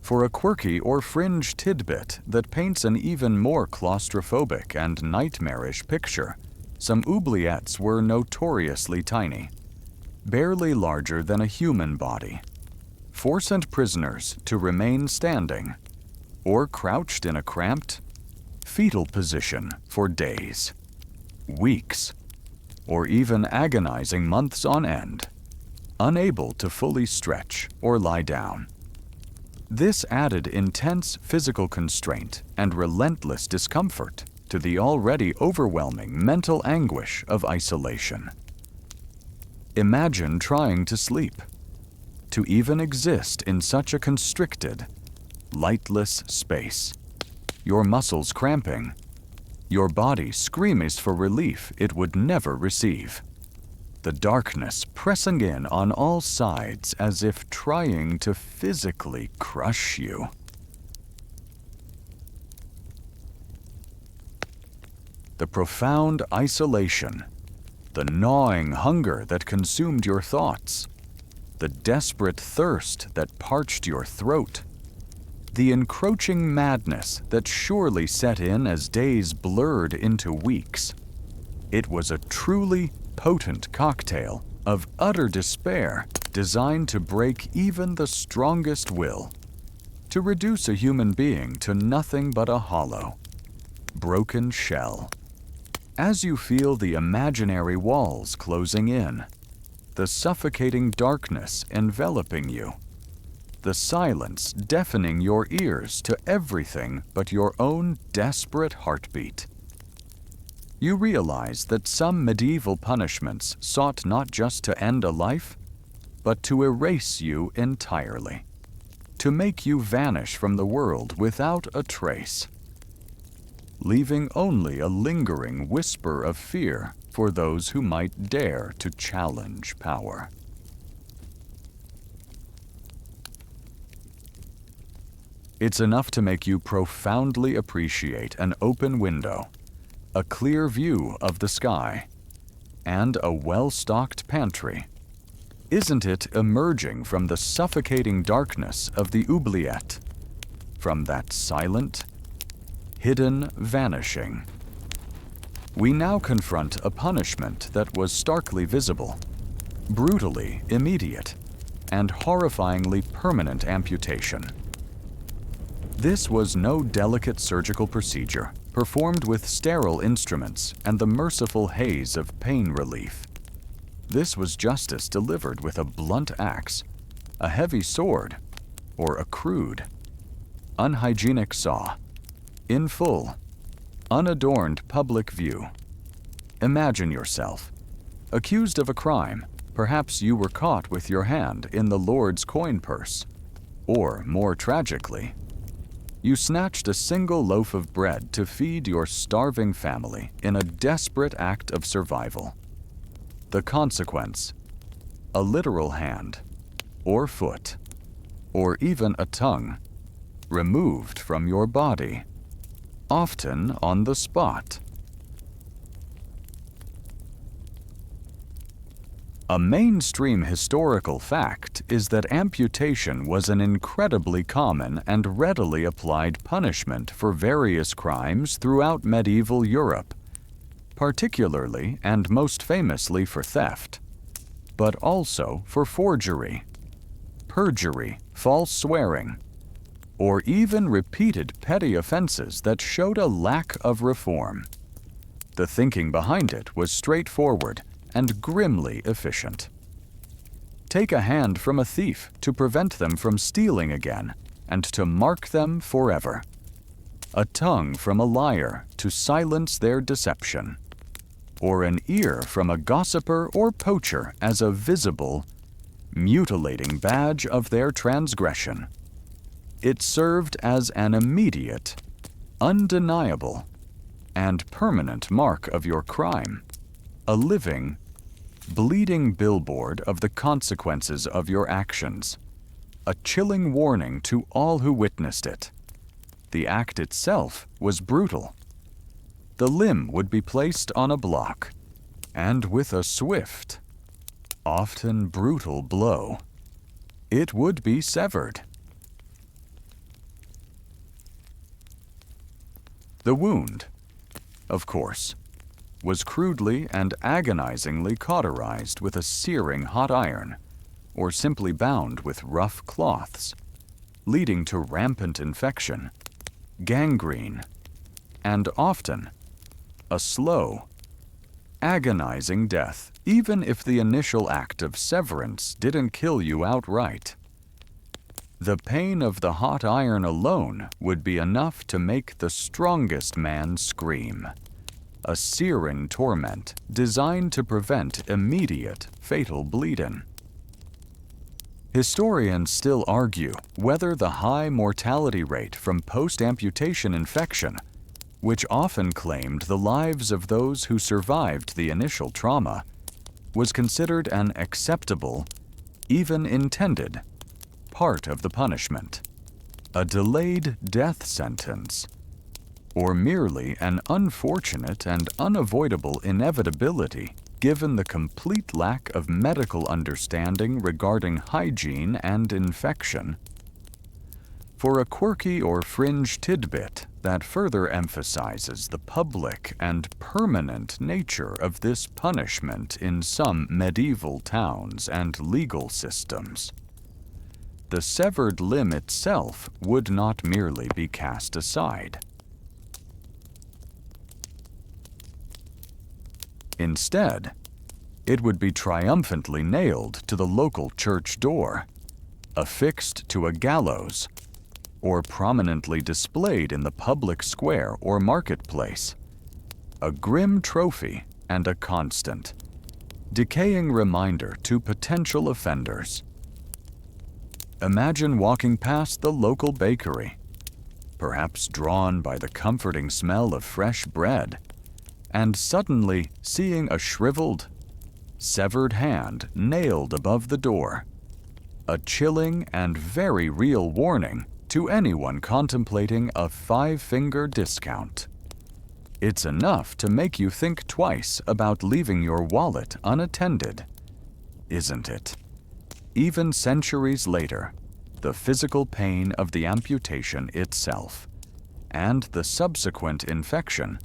For a quirky or fringe tidbit that paints an even more claustrophobic and nightmarish picture, some oubliettes were notoriously tiny, barely larger than a human body, forcing prisoners to remain standing, or crouched in a cramped, fetal position for days, weeks, or even agonizing months on end, unable to fully stretch or lie down. This added intense physical constraint and relentless discomfort to the already overwhelming mental anguish of isolation. Imagine trying to sleep, to even exist in such a constricted, lightless space, your muscles cramping, your body screaming for relief it would never receive. the darkness pressing in on all sides as if trying to physically crush you. The profound isolation, the gnawing hunger that consumed your thoughts, the desperate thirst that parched your throat, the encroaching madness that surely set in as days blurred into weeks. It was a truly potent cocktail of utter despair designed to break even the strongest will, to reduce a human being to nothing but a hollow, broken shell. As you feel the imaginary walls closing in, the suffocating darkness enveloping you, the silence deafening your ears to everything but your own desperate heartbeat, you realize that some medieval punishments sought not just to end a life, but to erase you entirely, to make you vanish from the world without a trace, leaving only a lingering whisper of fear for those who might dare to challenge power. It's enough to make you profoundly appreciate an open window, a clear view of the sky, and a well-stocked pantry. Isn't it emerging from the suffocating darkness of the oubliette, from that silent, hidden vanishing? We now confront a punishment that was starkly visible, brutally immediate, and horrifyingly permanent amputation. This was no delicate surgical procedure, performed with sterile instruments and the merciful haze of pain relief. This was justice delivered with a blunt axe, a heavy sword, or a crude, unhygienic saw, in full, unadorned public view. Imagine yourself, accused of a crime. Perhaps you were caught with your hand in the Lord's coin purse, or, more tragically, you snatched a single loaf of bread to feed your starving family in a desperate act of survival. The consequence: a literal hand, or foot, or even a tongue, removed from your body, often on the spot. A mainstream historical fact is that amputation was an incredibly common and readily applied punishment for various crimes throughout medieval Europe, particularly and most famously for theft, but also for forgery, perjury, false swearing, or even repeated petty offenses that showed a lack of reform. The thinking behind it was straightforward and grimly efficient. Take a hand from a thief to prevent them from stealing again and to mark them forever. A tongue from a liar to silence their deception. Or an ear from a gossiper or poacher as a visible, mutilating badge of their transgression. It served as an immediate, undeniable, and permanent mark of your crime, a living, bleeding billboard of the consequences of your actions, a chilling warning to all who witnessed it. The act itself was brutal. The limb would be placed on a block, and with a swift, often brutal blow, it would be severed. The wound, of course, was crudely and agonizingly cauterized with a searing hot iron, or simply bound with rough cloths, leading to rampant infection, gangrene, and often a slow, agonizing death, even if the initial act of severance didn't kill you outright. The pain of the hot iron alone would be enough to make the strongest man scream. A searing torment designed to prevent immediate, fatal bleeding. Historians still argue whether the high mortality rate from post-amputation infection, which often claimed the lives of those who survived the initial trauma, was considered an acceptable, even intended, part of the punishment. A delayed death sentence, or merely an unfortunate and unavoidable inevitability given the complete lack of medical understanding regarding hygiene and infection. For a quirky or fringe tidbit that further emphasizes the public and permanent nature of this punishment in some medieval towns and legal systems, the severed limb itself would not merely be cast aside. Instead, it would be triumphantly nailed to the local church door, affixed to a gallows, or prominently displayed in the public square or marketplace, a grim trophy and a constant, decaying reminder to potential offenders. Imagine walking past the local bakery, perhaps drawn by the comforting smell of fresh bread, and suddenly seeing a shriveled, severed hand nailed above the door, a chilling and very real warning to anyone contemplating a 5-finger discount. It's enough to make you think twice about leaving your wallet unattended, isn't it? Even centuries later, the physical pain of the amputation itself and the subsequent infection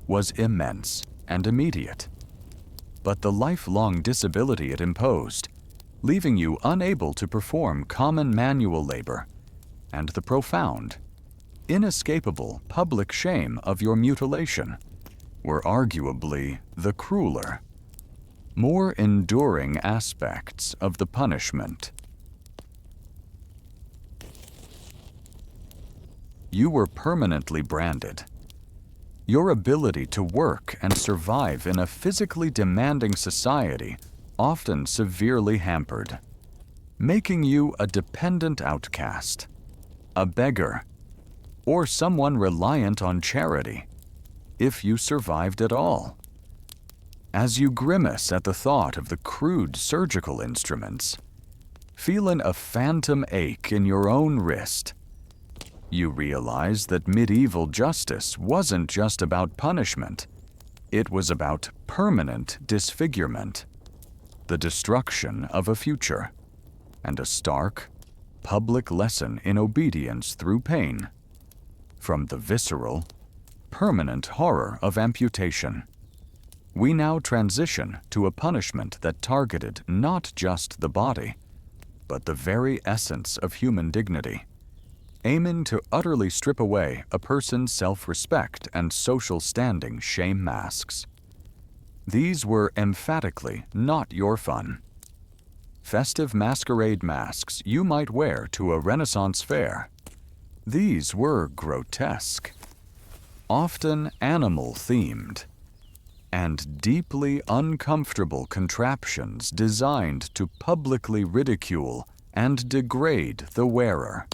was immense and immediate. But the lifelong disability it imposed, leaving you unable to perform common manual labor, and the profound, inescapable public shame of your mutilation were arguably the crueler, more enduring aspects of the punishment. You were permanently branded. Your ability to work and survive in a physically demanding society often severely hampered, making you a dependent outcast, a beggar, or someone reliant on charity, if you survived at all. As you grimace at the thought of the crude surgical instruments, feeling a phantom ache in your own wrist, you realize that medieval justice wasn't just about punishment, it was about permanent disfigurement, the destruction of a future, and a stark, public lesson in obedience through pain, from the visceral, permanent horror of amputation. We now transition to a punishment that targeted not just the body, but the very essence of human dignity, aiming to utterly strip away a person's self-respect and social standing shame masks. These were emphatically not your fun. Festive masquerade masks you might wear to a Renaissance fair. These were grotesque, often animal-themed, and deeply uncomfortable contraptions designed to publicly ridicule and degrade the wearer.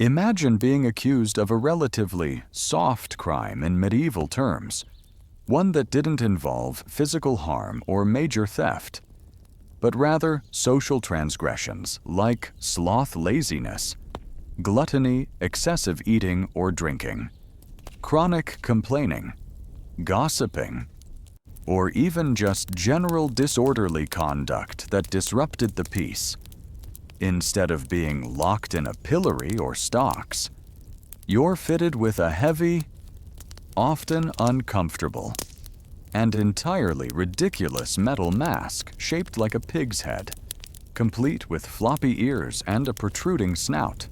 Imagine being accused of a relatively soft crime in medieval terms, one that didn't involve physical harm or major theft, but rather social transgressions like sloth laziness, gluttony, excessive eating or drinking, chronic complaining, gossiping, or even just general disorderly conduct that disrupted the peace. Instead of being locked in a pillory or stocks, you're fitted with a heavy, often uncomfortable, and entirely ridiculous metal mask shaped like a pig's head, complete with floppy ears and a protruding snout,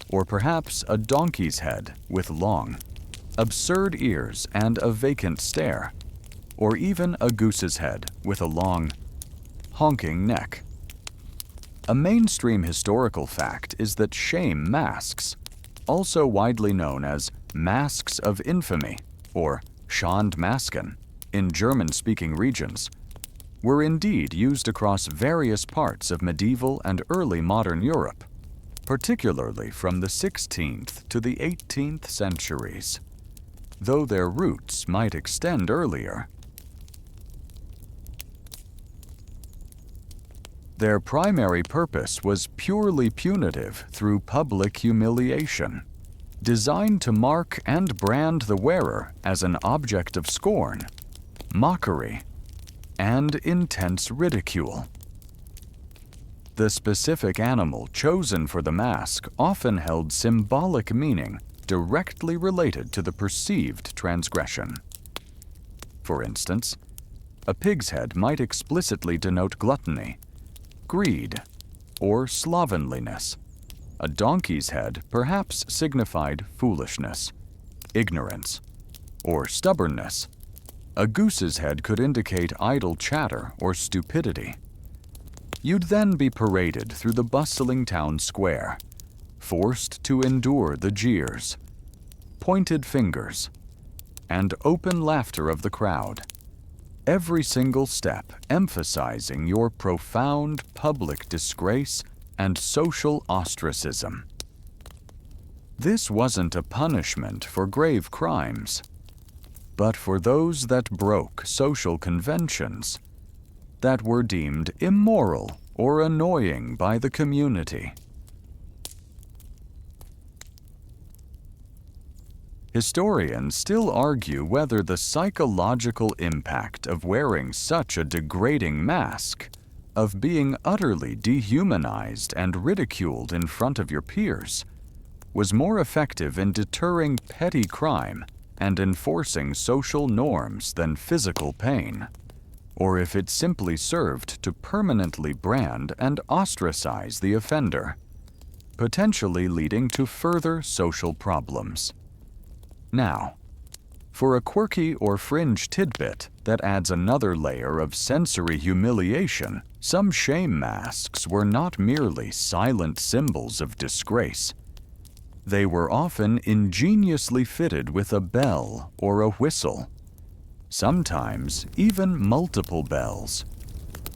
or perhaps a donkey's head with long, absurd ears and a vacant stare, or even a goose's head with a long, honking neck. A mainstream historical fact is that shame masks, also widely known as masks of infamy or Schandmasken in German-speaking regions, were indeed used across various parts of medieval and early modern Europe, particularly from the 16th to the 18th centuries. though their roots might extend earlier. Their primary purpose was purely punitive through public humiliation, designed to mark and brand the wearer as an object of scorn, mockery, and intense ridicule. The specific animal chosen for the mask often held symbolic meaning directly related to the perceived transgression. For instance, a pig's head might explicitly denote gluttony, greed, or slovenliness. A donkey's head perhaps signified foolishness, ignorance, or stubbornness. A goose's head could indicate idle chatter or stupidity. You'd then be paraded through the bustling town square, forced to endure the jeers, pointed fingers, and open laughter of the crowd, every single step emphasizing your profound public disgrace and social ostracism. This wasn't a punishment for grave crimes, but for those that broke social conventions, that were deemed immoral or annoying by the community. Historians still argue whether the psychological impact of wearing such a degrading mask, of being utterly dehumanized and ridiculed in front of your peers, was more effective in deterring petty crime and enforcing social norms than physical pain, or if it simply served to permanently brand and ostracize the offender, potentially leading to further social problems. Now, for a quirky or fringe tidbit that adds another layer of sensory humiliation, some shame masks were not merely silent symbols of disgrace. They were often ingeniously fitted with a bell or a whistle, sometimes even multiple bells,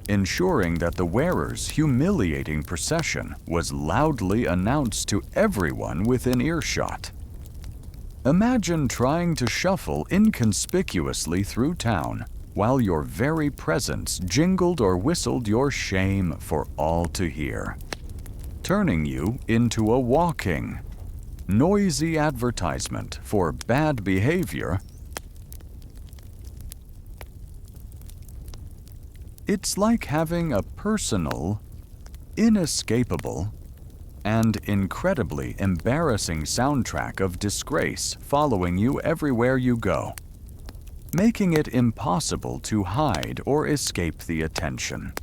ensuring that the wearer's humiliating procession was loudly announced to everyone within earshot. Imagine trying to shuffle inconspicuously through town while your very presence jingled or whistled your shame for all to hear, turning you into a walking, noisy advertisement for bad behavior. It's like having a personal, inescapable, and incredibly embarrassing soundtrack of disgrace following you everywhere you go, making it impossible to hide or escape the attention.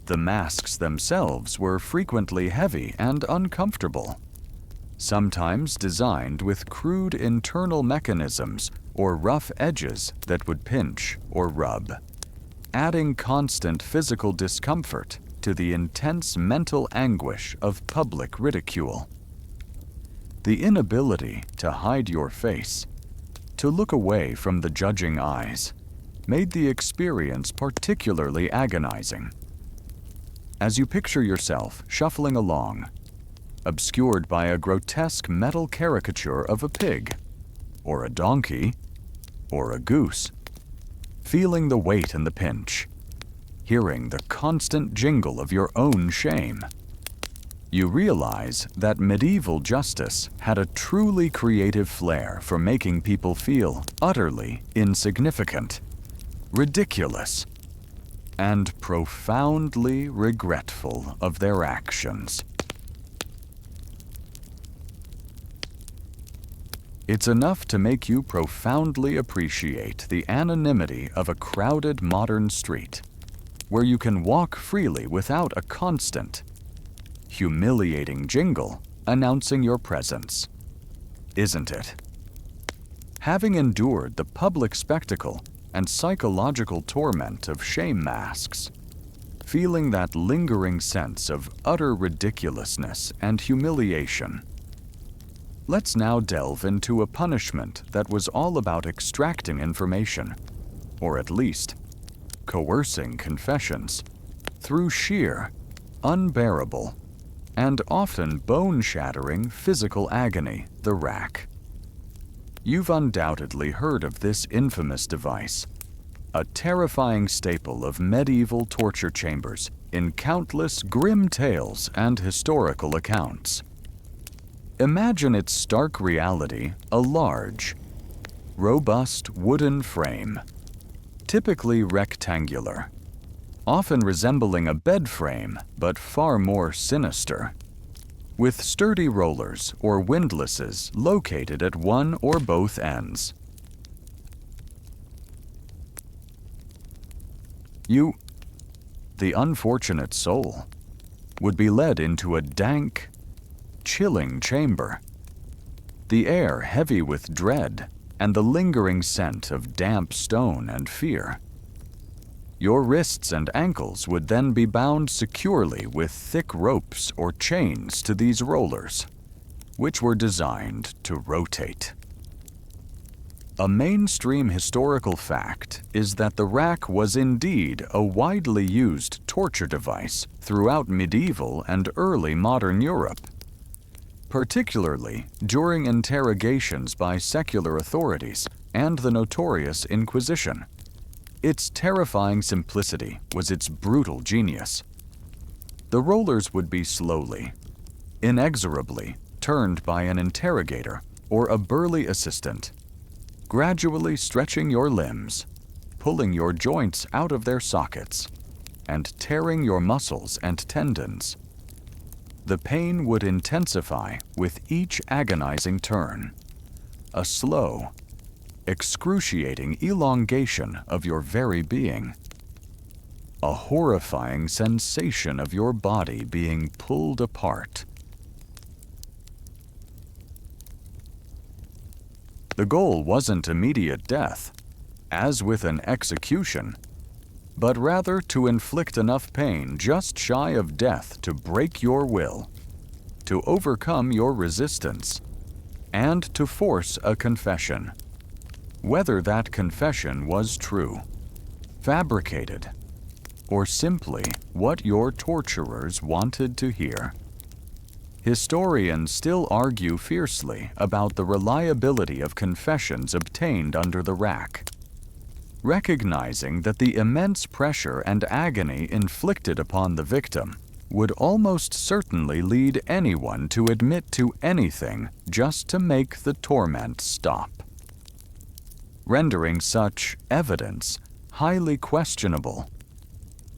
The masks themselves were frequently heavy and uncomfortable, sometimes designed with crude internal mechanisms or rough edges that would pinch or rub, adding constant physical discomfort to the intense mental anguish of public ridicule. The inability to hide your face, to look away from the judging eyes, made the experience particularly agonizing. As you picture yourself shuffling along, obscured by a grotesque metal caricature of a pig, or a donkey, or a goose, feeling the weight and the pinch, hearing the constant jingle of your own shame, you realize that medieval justice had a truly creative flair for making people feel utterly insignificant, ridiculous, and profoundly regretful of their actions. It's enough to make you profoundly appreciate the anonymity of a crowded modern street, where you can walk freely without a constant, humiliating jingle announcing your presence, isn't it? Having endured the public spectacle and psychological torment of shame masks, feeling that lingering sense of utter ridiculousness and humiliation, let's now delve into a punishment that was all about extracting information, or at least coercing confessions, through sheer, unbearable, and often bone-shattering physical agony, the rack. You've undoubtedly heard of this infamous device, a terrifying staple of medieval torture chambers in countless grim tales and historical accounts. Imagine its stark reality: a large, robust wooden frame, typically rectangular, often resembling a bed frame but far more sinister, with sturdy rollers or windlasses located at one or both ends. The unfortunate soul, would be led into a dank, chilling chamber, the air heavy with dread and the lingering scent of damp stone and fear. Your wrists and ankles would then be bound securely with thick ropes or chains to these rollers, which were designed to rotate. A mainstream historical fact is that the rack was indeed a widely used torture device throughout medieval and early modern Europe, particularly during interrogations by secular authorities and the notorious Inquisition. Its terrifying simplicity was its brutal genius. The rollers would be slowly, inexorably turned by an interrogator or a burly assistant, gradually stretching your limbs, pulling your joints out of their sockets, and tearing your muscles and tendons. The pain would intensify with each agonizing turn, a slow, excruciating elongation of your very being, a horrifying sensation of your body being pulled apart. The goal wasn't immediate death, as with an execution, but rather to inflict enough pain just shy of death to break your will, to overcome your resistance, and to force a confession, whether that confession was true, fabricated, or simply what your torturers wanted to hear. Historians still argue fiercely about the reliability of confessions obtained under the rack, recognizing that the immense pressure and agony inflicted upon the victim would almost certainly lead anyone to admit to anything just to make the torment stop, rendering such evidence highly questionable.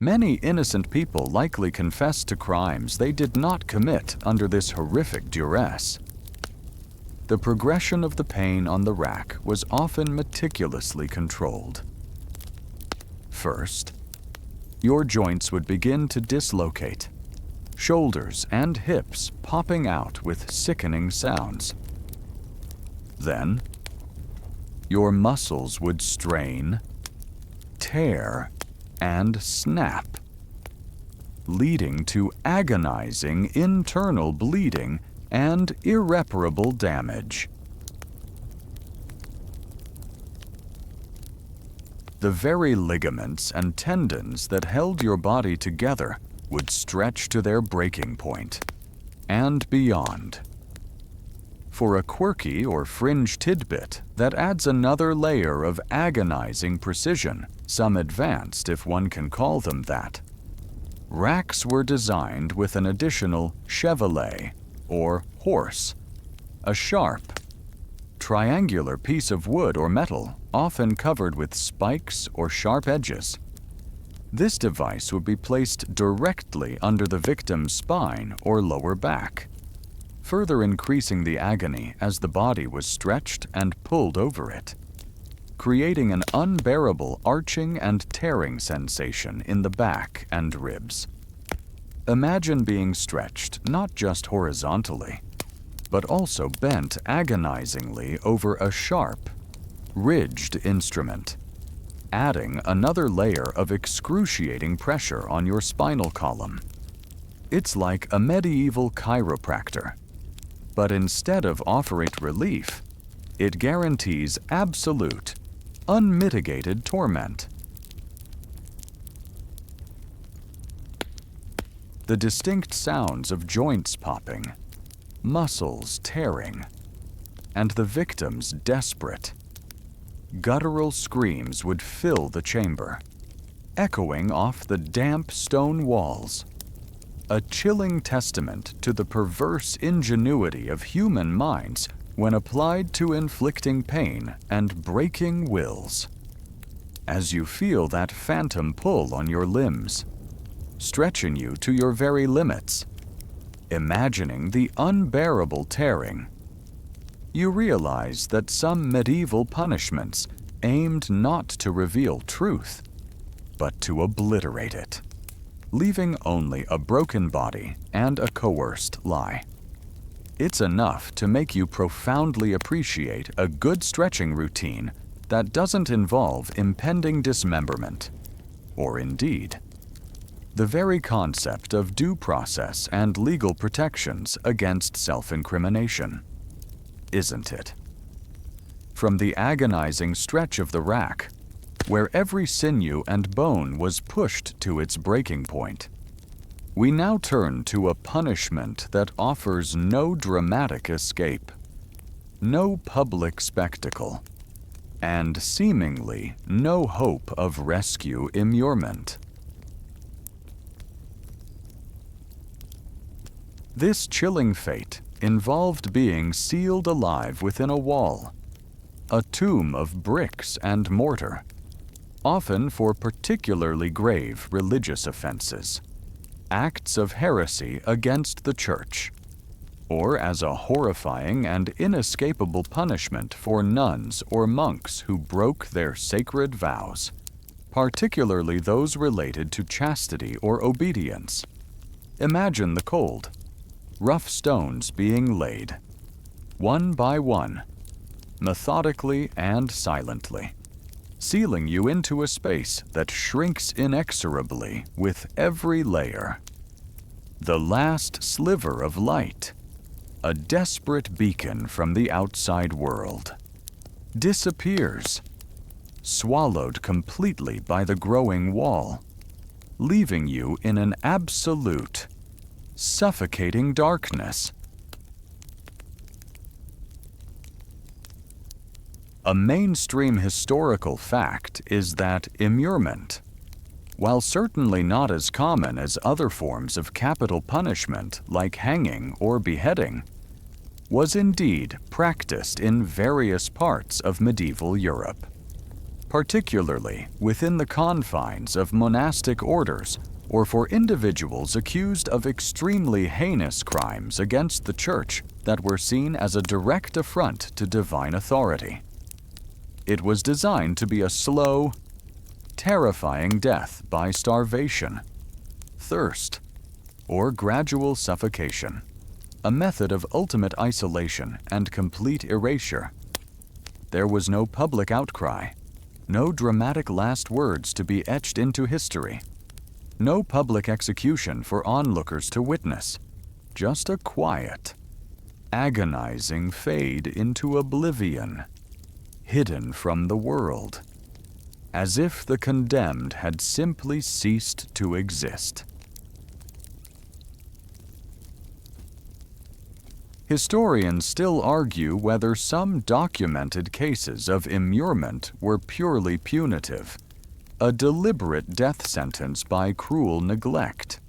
Many innocent people likely confessed to crimes they did not commit under this horrific duress. The progression of the pain on the rack was often meticulously controlled. First, your joints would begin to dislocate, shoulders and hips popping out with sickening sounds. Then, your muscles would strain, tear, and snap, leading to agonizing internal bleeding and irreparable damage. The very ligaments and tendons that held your body together would stretch to their breaking point and beyond. For a quirky or fringe tidbit that adds another layer of agonizing precision, some advanced if one can call them that, racks were designed with an additional chevalet, or horse, a sharp, triangular piece of wood or metal often covered with spikes or sharp edges. This device would be placed directly under the victim's spine or lower back, further increasing the agony as the body was stretched and pulled over it, creating an unbearable arching and tearing sensation in the back and ribs. Imagine being stretched not just horizontally, but also bent agonizingly over a sharp, ridged instrument, adding another layer of excruciating pressure on your spinal column. It's like a medieval chiropractor, but instead of offering relief, it guarantees absolute, unmitigated torment. The distinct sounds of joints popping, muscles tearing, and the victims desperate. Guttural screams would fill the chamber, echoing off the damp stone walls, a chilling testament to the perverse ingenuity of human minds when applied to inflicting pain and breaking wills. As you feel that phantom pull on your limbs, stretching you to your very limits, imagining the unbearable tearing, you realize that some medieval punishments aimed not to reveal truth, but to obliterate it, leaving only a broken body and a coerced lie. It's enough to make you profoundly appreciate a good stretching routine that doesn't involve impending dismemberment, or indeed, the very concept of due process and legal protections against self-incrimination, isn't it? From the agonizing stretch of the rack, where every sinew and bone was pushed to its breaking point, we now turn to a punishment that offers no dramatic escape, no public spectacle, and seemingly no hope of rescue immurement. This chilling fate involved being sealed alive within a wall, a tomb of bricks and mortar, often for particularly grave religious offenses, acts of heresy against the Church, or as a horrifying and inescapable punishment for nuns or monks who broke their sacred vows, particularly those related to chastity or obedience. Imagine the cold, rough stones being laid, one by one, methodically and silently, sealing you into a space that shrinks inexorably with every layer. The last sliver of light, a desperate beacon from the outside world, disappears, swallowed completely by the growing wall, leaving you in an absolute, suffocating darkness. A mainstream historical fact is that immurement, while certainly not as common as other forms of capital punishment like hanging or beheading, was indeed practiced in various parts of medieval Europe, particularly within the confines of monastic orders or for individuals accused of extremely heinous crimes against the Church that were seen as a direct affront to divine authority. It was designed to be a slow, terrifying death by starvation, thirst, or gradual suffocation, a method of ultimate isolation and complete erasure. There was no public outcry, no dramatic last words to be etched into history, no public execution for onlookers to witness, just a quiet, agonizing fade into oblivion, hidden from the world, as if the condemned had simply ceased to exist. Historians still argue whether some documented cases of immurement were purely punitive, a deliberate death sentence by cruel neglect,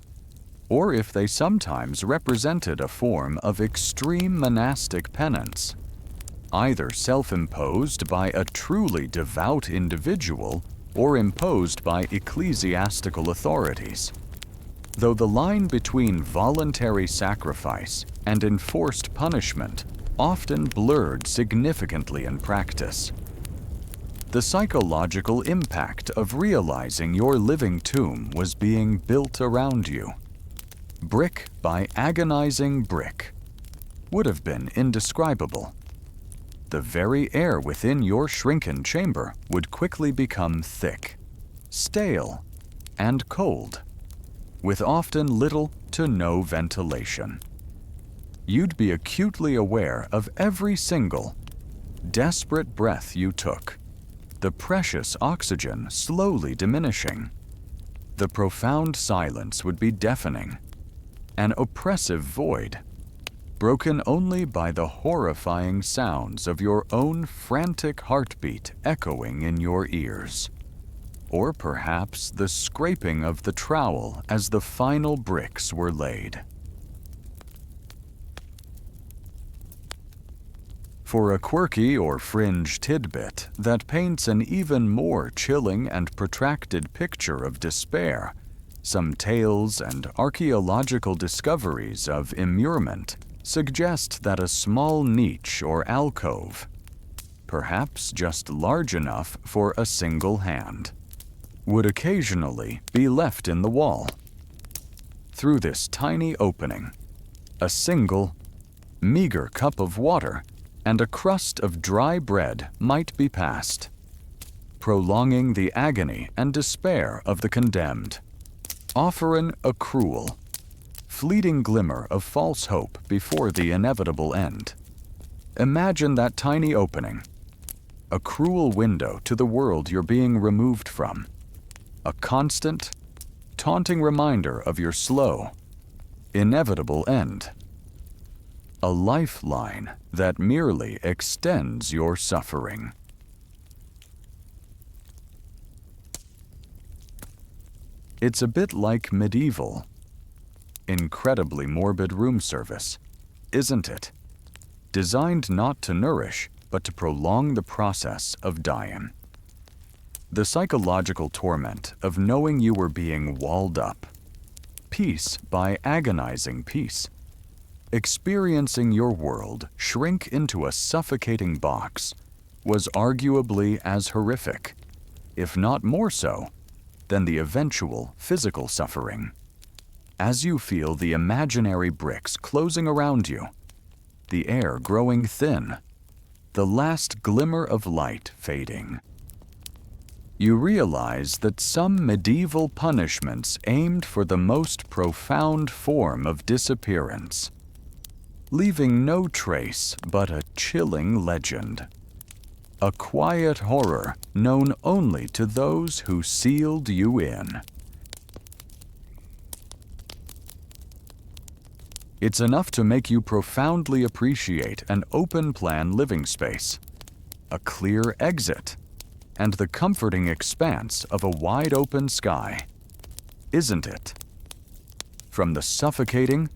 or if they sometimes represented a form of extreme monastic penance, either self-imposed by a truly devout individual or imposed by ecclesiastical authorities. Though the line between voluntary sacrifice and enforced punishment often blurred significantly in practice. The psychological impact of realizing your living tomb was being built around you, brick by agonizing brick, would have been indescribable. The very air within your shrunken chamber would quickly become thick, stale, and cold, with often little to no ventilation. You'd be acutely aware of every single, desperate breath you took, the precious oxygen slowly diminishing. The profound silence would be deafening, an oppressive void, broken only by the horrifying sounds of your own frantic heartbeat echoing in your ears. Or perhaps the scraping of the trowel as the final bricks were laid. For a quirky or fringe tidbit that paints an even more chilling and protracted picture of despair, some tales and archaeological discoveries of immurement suggest that a small niche or alcove, perhaps just large enough for a single hand, would occasionally be left in the wall. Through this tiny opening, a single, meager cup of water and a crust of dry bread might be passed, prolonging the agony and despair of the condemned, offering a cruel, fleeting glimmer of false hope before the inevitable end. Imagine that tiny opening, a cruel window to the world you're being removed from, a constant, taunting reminder of your slow, inevitable end. A lifeline that merely extends your suffering. It's a bit like medieval, incredibly morbid room service, isn't it? Designed not to nourish, but to prolong the process of dying. The psychological torment of knowing you were being walled up, piece by agonizing piece, experiencing your world shrink into a suffocating box, was arguably as horrific, if not more so, than the eventual physical suffering. As you feel the imaginary bricks closing around you, the air growing thin, the last glimmer of light fading, you realize that some medieval punishments aimed for the most profound form of disappearance, leaving no trace but a chilling legend, a quiet horror known only to those who sealed you in. It's enough to make you profoundly appreciate an open-plan living space, a clear exit, and the comforting expanse of a wide-open sky, isn't it? From the suffocating,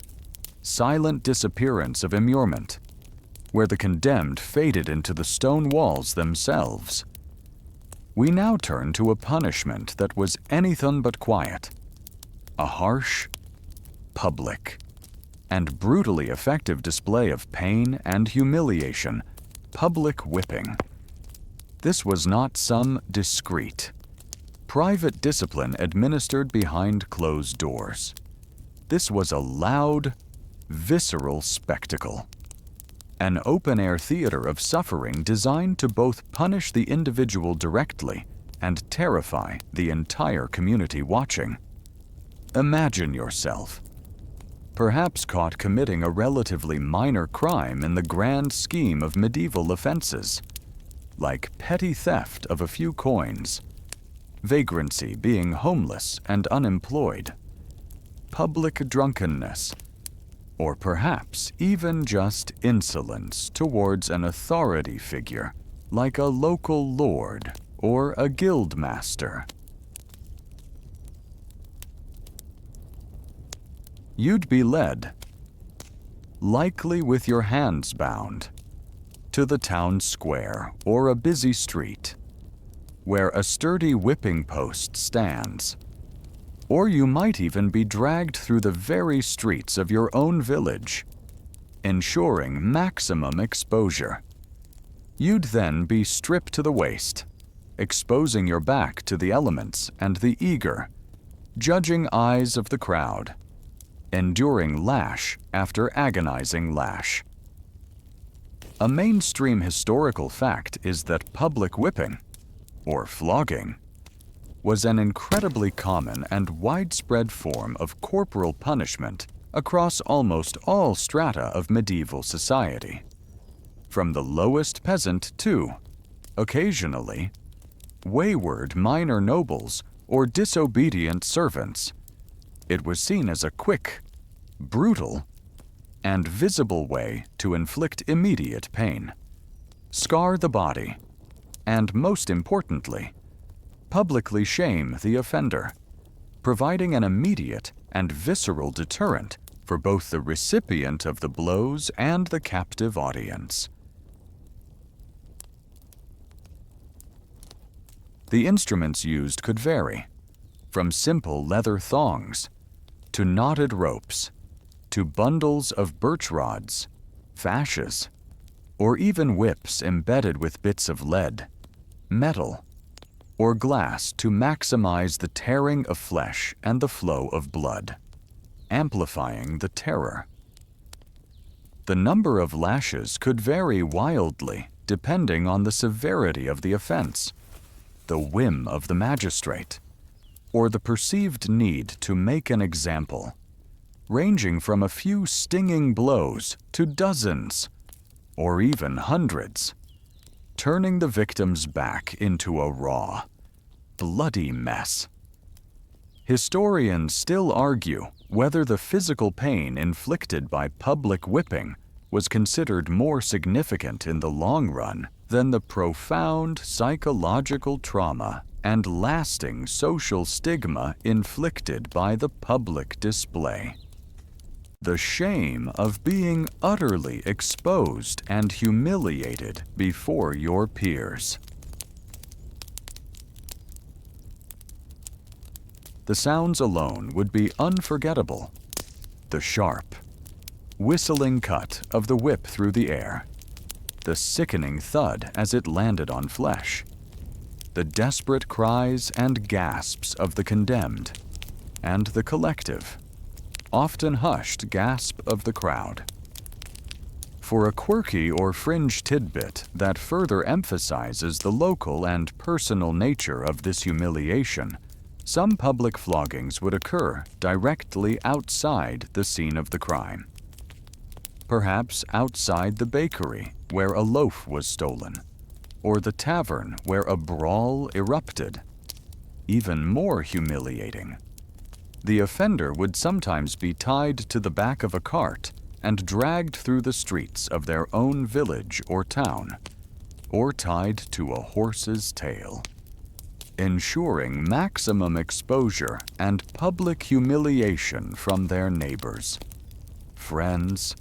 silent disappearance of immurement, where the condemned faded into the stone walls themselves, we now turn to a punishment that was anything but quiet, a harsh, public, and brutally effective display of pain and humiliation, public whipping. This was not some discreet, private discipline administered behind closed doors. This was a loud, visceral spectacle, an open-air theater of suffering designed to both punish the individual directly and terrify the entire community watching. Imagine yourself, perhaps caught committing a relatively minor crime in the grand scheme of medieval offenses, like petty theft of a few coins, vagrancy being homeless and unemployed, public drunkenness, or perhaps even just insolence towards an authority figure like a local lord or a guild master. You'd be led, likely with your hands bound, to the town square or a busy street, where a sturdy whipping post stands. Or you might even be dragged through the very streets of your own village, ensuring maximum exposure. You'd then be stripped to the waist, exposing your back to the elements and the eager, judging eyes of the crowd, enduring lash after agonizing lash. A mainstream historical fact is that public whipping, or flogging, was an incredibly common and widespread form of corporal punishment across almost all strata of medieval society. From the lowest peasant to, occasionally, wayward minor nobles or disobedient servants, it was seen as a quick, brutal, and visible way to inflict immediate pain, scar the body, and most importantly, publicly shame the offender, providing an immediate and visceral deterrent for both the recipient of the blows and the captive audience. The instruments used could vary, from simple leather thongs to knotted ropes, to bundles of birch rods, fasces, or even whips embedded with bits of lead, metal, or glass to maximize the tearing of flesh and the flow of blood, amplifying the terror. The number of lashes could vary wildly depending on the severity of the offense, the whim of the magistrate, or the perceived need to make an example, ranging from a few stinging blows to dozens, or even hundreds, turning the victim's back into a raw, bloody mess. Historians still argue whether the physical pain inflicted by public whipping was considered more significant in the long run than the profound psychological trauma and lasting social stigma inflicted by the public display. The shame of being utterly exposed and humiliated before your peers. The sounds alone would be unforgettable. The sharp, whistling cut of the whip through the air, the sickening thud as it landed on flesh, the desperate cries and gasps of the condemned, and the collective, often hushed gasp of the crowd. For a quirky or fringe tidbit that further emphasizes the local and personal nature of this humiliation, some public floggings would occur directly outside the scene of the crime. Perhaps outside the bakery where a loaf was stolen, or the tavern where a brawl erupted. Even more humiliating, the offender would sometimes be tied to the back of a cart and dragged through the streets of their own village or town, or tied to a horse's tail, ensuring maximum exposure and public humiliation from their neighbors, friends,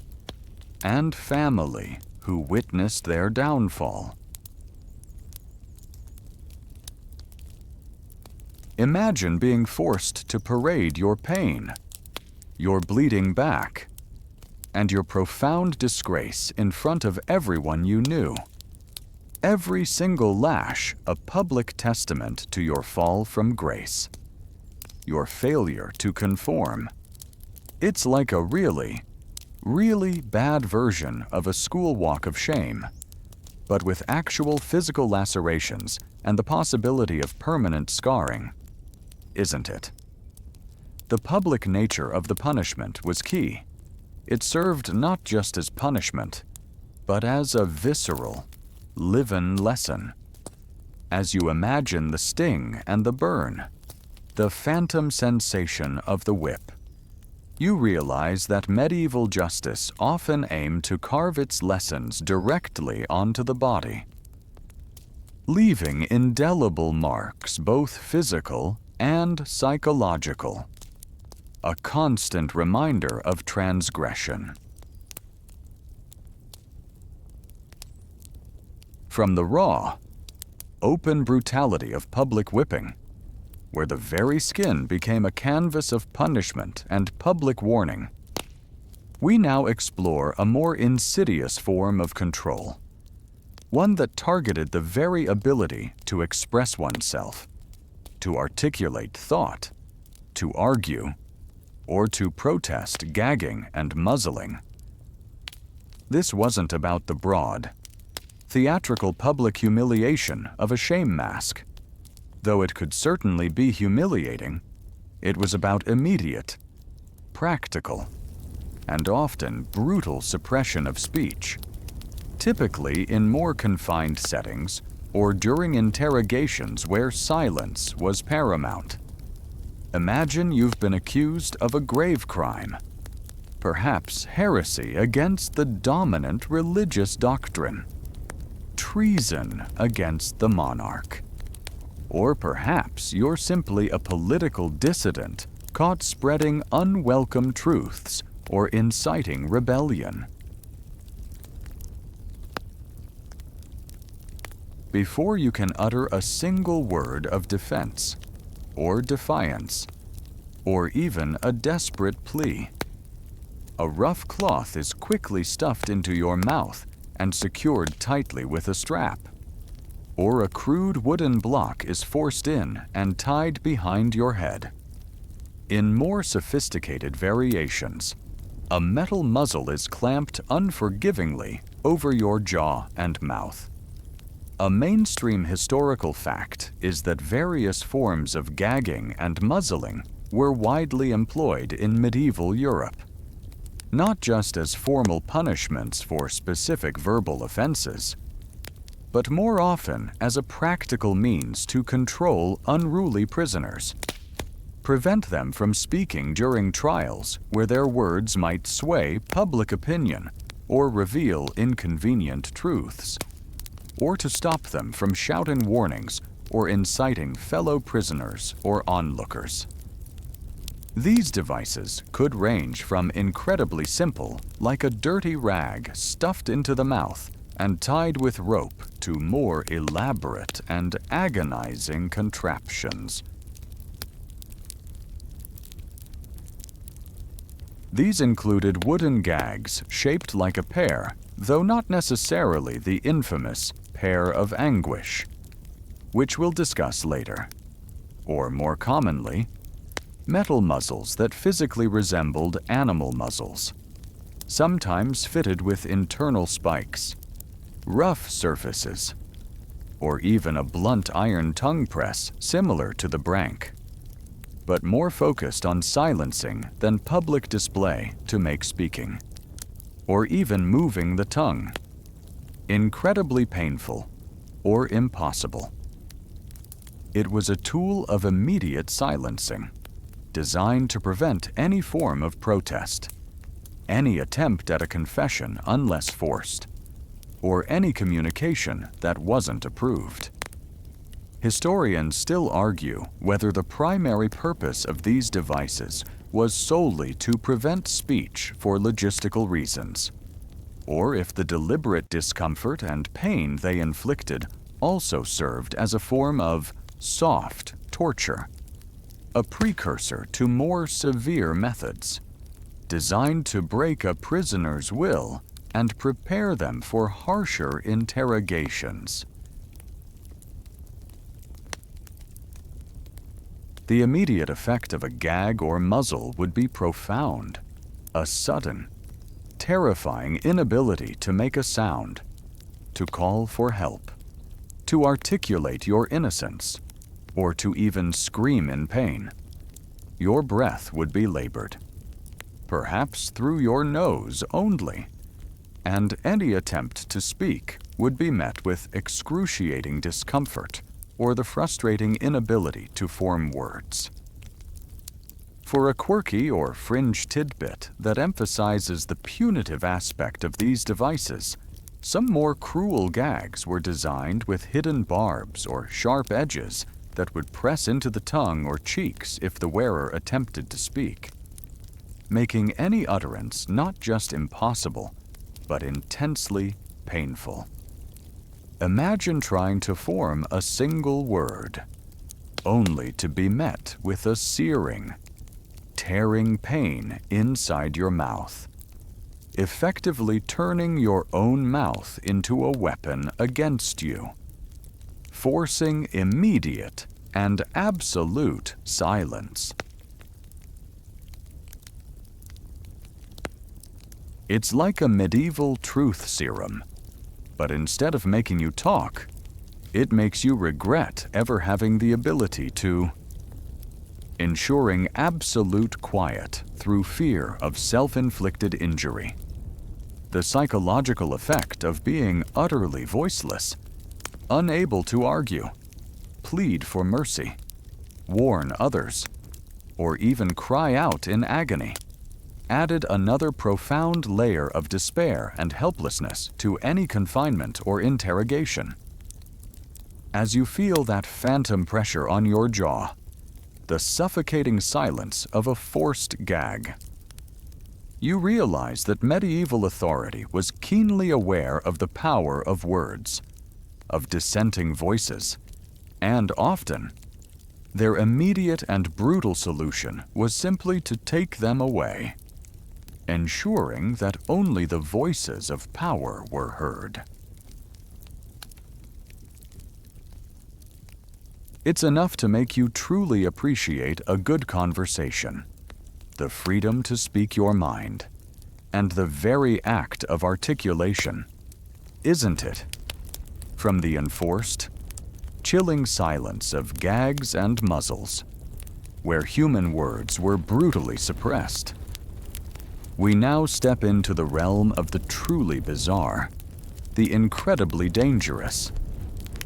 and family who witnessed their downfall. Imagine being forced to parade your pain, your bleeding back, and your profound disgrace in front of everyone you knew. Every single lash a public testament to your fall from grace, your failure to conform. It's like a really, really bad version of a school walk of shame, but with actual physical lacerations and the possibility of permanent scarring, isn't it? The public nature of the punishment was key. It served not just as punishment, but as a visceral, live-in lesson. As you imagine the sting and the burn, the phantom sensation of the whip, you realize that medieval justice often aimed to carve its lessons directly onto the body, leaving indelible marks, both physical and psychological, a constant reminder of transgression. From the raw, open brutality of public whipping, where the very skin became a canvas of punishment and public warning, we now explore a more insidious form of control, one that targeted the very ability to express oneself, to articulate thought, to argue, or to protest gagging and muzzling. This wasn't about the broad, theatrical public humiliation of a shame mask. Though it could certainly be humiliating, it was about immediate, practical, and often brutal suppression of speech, typically in more confined settings or during interrogations where silence was paramount. Imagine you've been accused of a grave crime. Perhaps heresy against the dominant religious doctrine, treason against the monarch. Or perhaps you're simply a political dissident caught spreading unwelcome truths or inciting rebellion. Before you can utter a single word of defense, or defiance, or even a desperate plea, a rough cloth is quickly stuffed into your mouth and secured tightly with a strap, or a crude wooden block is forced in and tied behind your head. In more sophisticated variations, a metal muzzle is clamped unforgivingly over your jaw and mouth. A mainstream historical fact is that various forms of gagging and muzzling were widely employed in medieval Europe, not just as formal punishments for specific verbal offenses, but more often as a practical means to control unruly prisoners, prevent them from speaking during trials where their words might sway public opinion or reveal inconvenient truths, or to stop them from shouting warnings or inciting fellow prisoners or onlookers. These devices could range from incredibly simple, like a dirty rag stuffed into the mouth and tied with rope, to more elaborate and agonizing contraptions. These included wooden gags shaped like a pear, though not necessarily the infamous pear of anguish, which we'll discuss later, or more commonly, metal muzzles that physically resembled animal muzzles, sometimes fitted with internal spikes, rough surfaces, or even a blunt iron tongue press similar to the brank, but more focused on silencing than public display to make speaking, or even moving the tongue. Incredibly painful or impossible. It was a tool of immediate silencing, designed to prevent any form of protest, any attempt at a confession unless forced, or any communication that wasn't approved. Historians still argue whether the primary purpose of these devices was solely to prevent speech for logistical reasons, or if the deliberate discomfort and pain they inflicted also served as a form of soft torture, a precursor to more severe methods, designed to break a prisoner's will and prepare them for harsher interrogations. The immediate effect of a gag or muzzle would be profound, a sudden, terrifying inability to make a sound, to call for help, to articulate your innocence, or to even scream in pain. Your breath would be labored, perhaps through your nose only, and any attempt to speak would be met with excruciating discomfort or the frustrating inability to form words. For a quirky or fringe tidbit that emphasizes the punitive aspect of these devices, some more cruel gags were designed with hidden barbs or sharp edges that would press into the tongue or cheeks if the wearer attempted to speak, making any utterance not just impossible, but intensely painful. Imagine trying to form a single word, only to be met with a searing, tearing pain inside your mouth, effectively turning your own mouth into a weapon against you, forcing immediate and absolute silence. It's like a medieval truth serum, but instead of making you talk, it makes you regret ever having the ability to, ensuring absolute quiet through fear of self-inflicted injury. The psychological effect of being utterly voiceless, unable to argue, plead for mercy, warn others, or even cry out in agony, added another profound layer of despair and helplessness to any confinement or interrogation. As you feel that phantom pressure on your jaw, the suffocating silence of a forced gag, you realize that medieval authority was keenly aware of the power of words, of dissenting voices, and often, their immediate and brutal solution was simply to take them away, ensuring that only the voices of power were heard. It's enough to make you truly appreciate a good conversation, the freedom to speak your mind, and the very act of articulation, isn't it? From the enforced, chilling silence of gags and muzzles, where human words were brutally suppressed, we now step into the realm of the truly bizarre, the incredibly dangerous,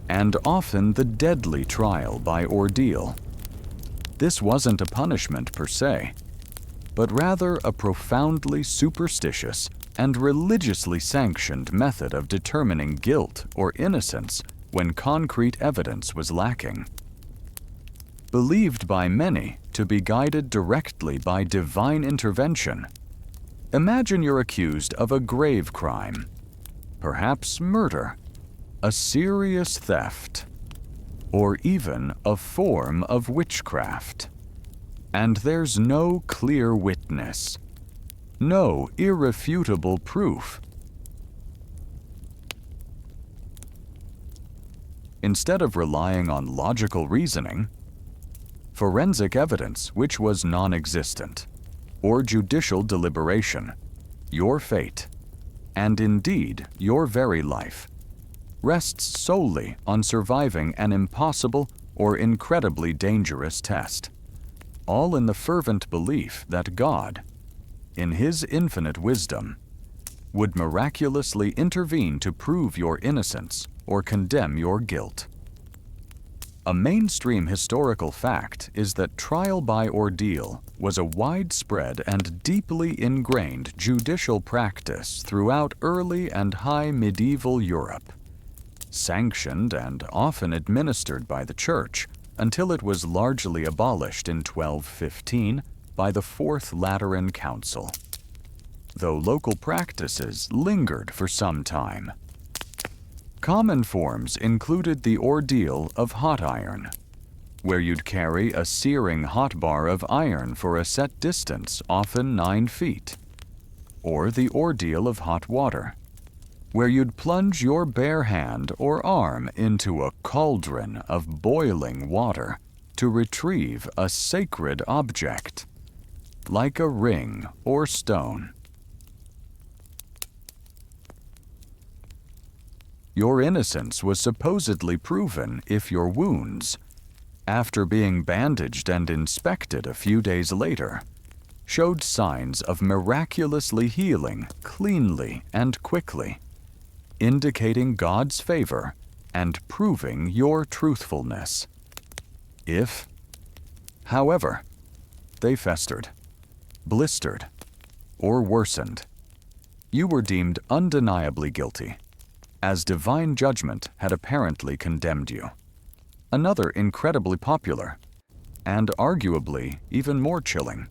and often the deadly trial by ordeal. This wasn't a punishment per se, but rather a profoundly superstitious and religiously sanctioned method of determining guilt or innocence when concrete evidence was lacking. Believed by many to be guided directly by divine intervention, imagine you're accused of a grave crime, perhaps murder, a serious theft, or even a form of witchcraft. And there's no clear witness, no irrefutable proof. Instead of relying on logical reasoning, forensic evidence which was non-existent, or judicial deliberation, your fate, and indeed your very life, rests solely on surviving an impossible or incredibly dangerous test, all in the fervent belief that God, in His infinite wisdom, would miraculously intervene to prove your innocence or condemn your guilt. A mainstream historical fact is that trial by ordeal was a widespread and deeply ingrained judicial practice throughout early and high medieval Europe, sanctioned and often administered by the Church until it was largely abolished in 1215 by the Fourth Lateran Council, though local practices lingered for some time. Common forms included the ordeal of hot iron, where you'd carry a searing hot bar of iron for a set distance, often 9 feet, or the ordeal of hot water, where you'd plunge your bare hand or arm into a cauldron of boiling water to retrieve a sacred object, like a ring or stone. Your innocence was supposedly proven if your wounds, after being bandaged and inspected a few days later, showed signs of miraculously healing cleanly and quickly, indicating God's favor and proving your truthfulness. If, however, they festered, blistered, or worsened, you were deemed undeniably guilty, as divine judgment had apparently condemned you. Another incredibly popular, and arguably even more chilling,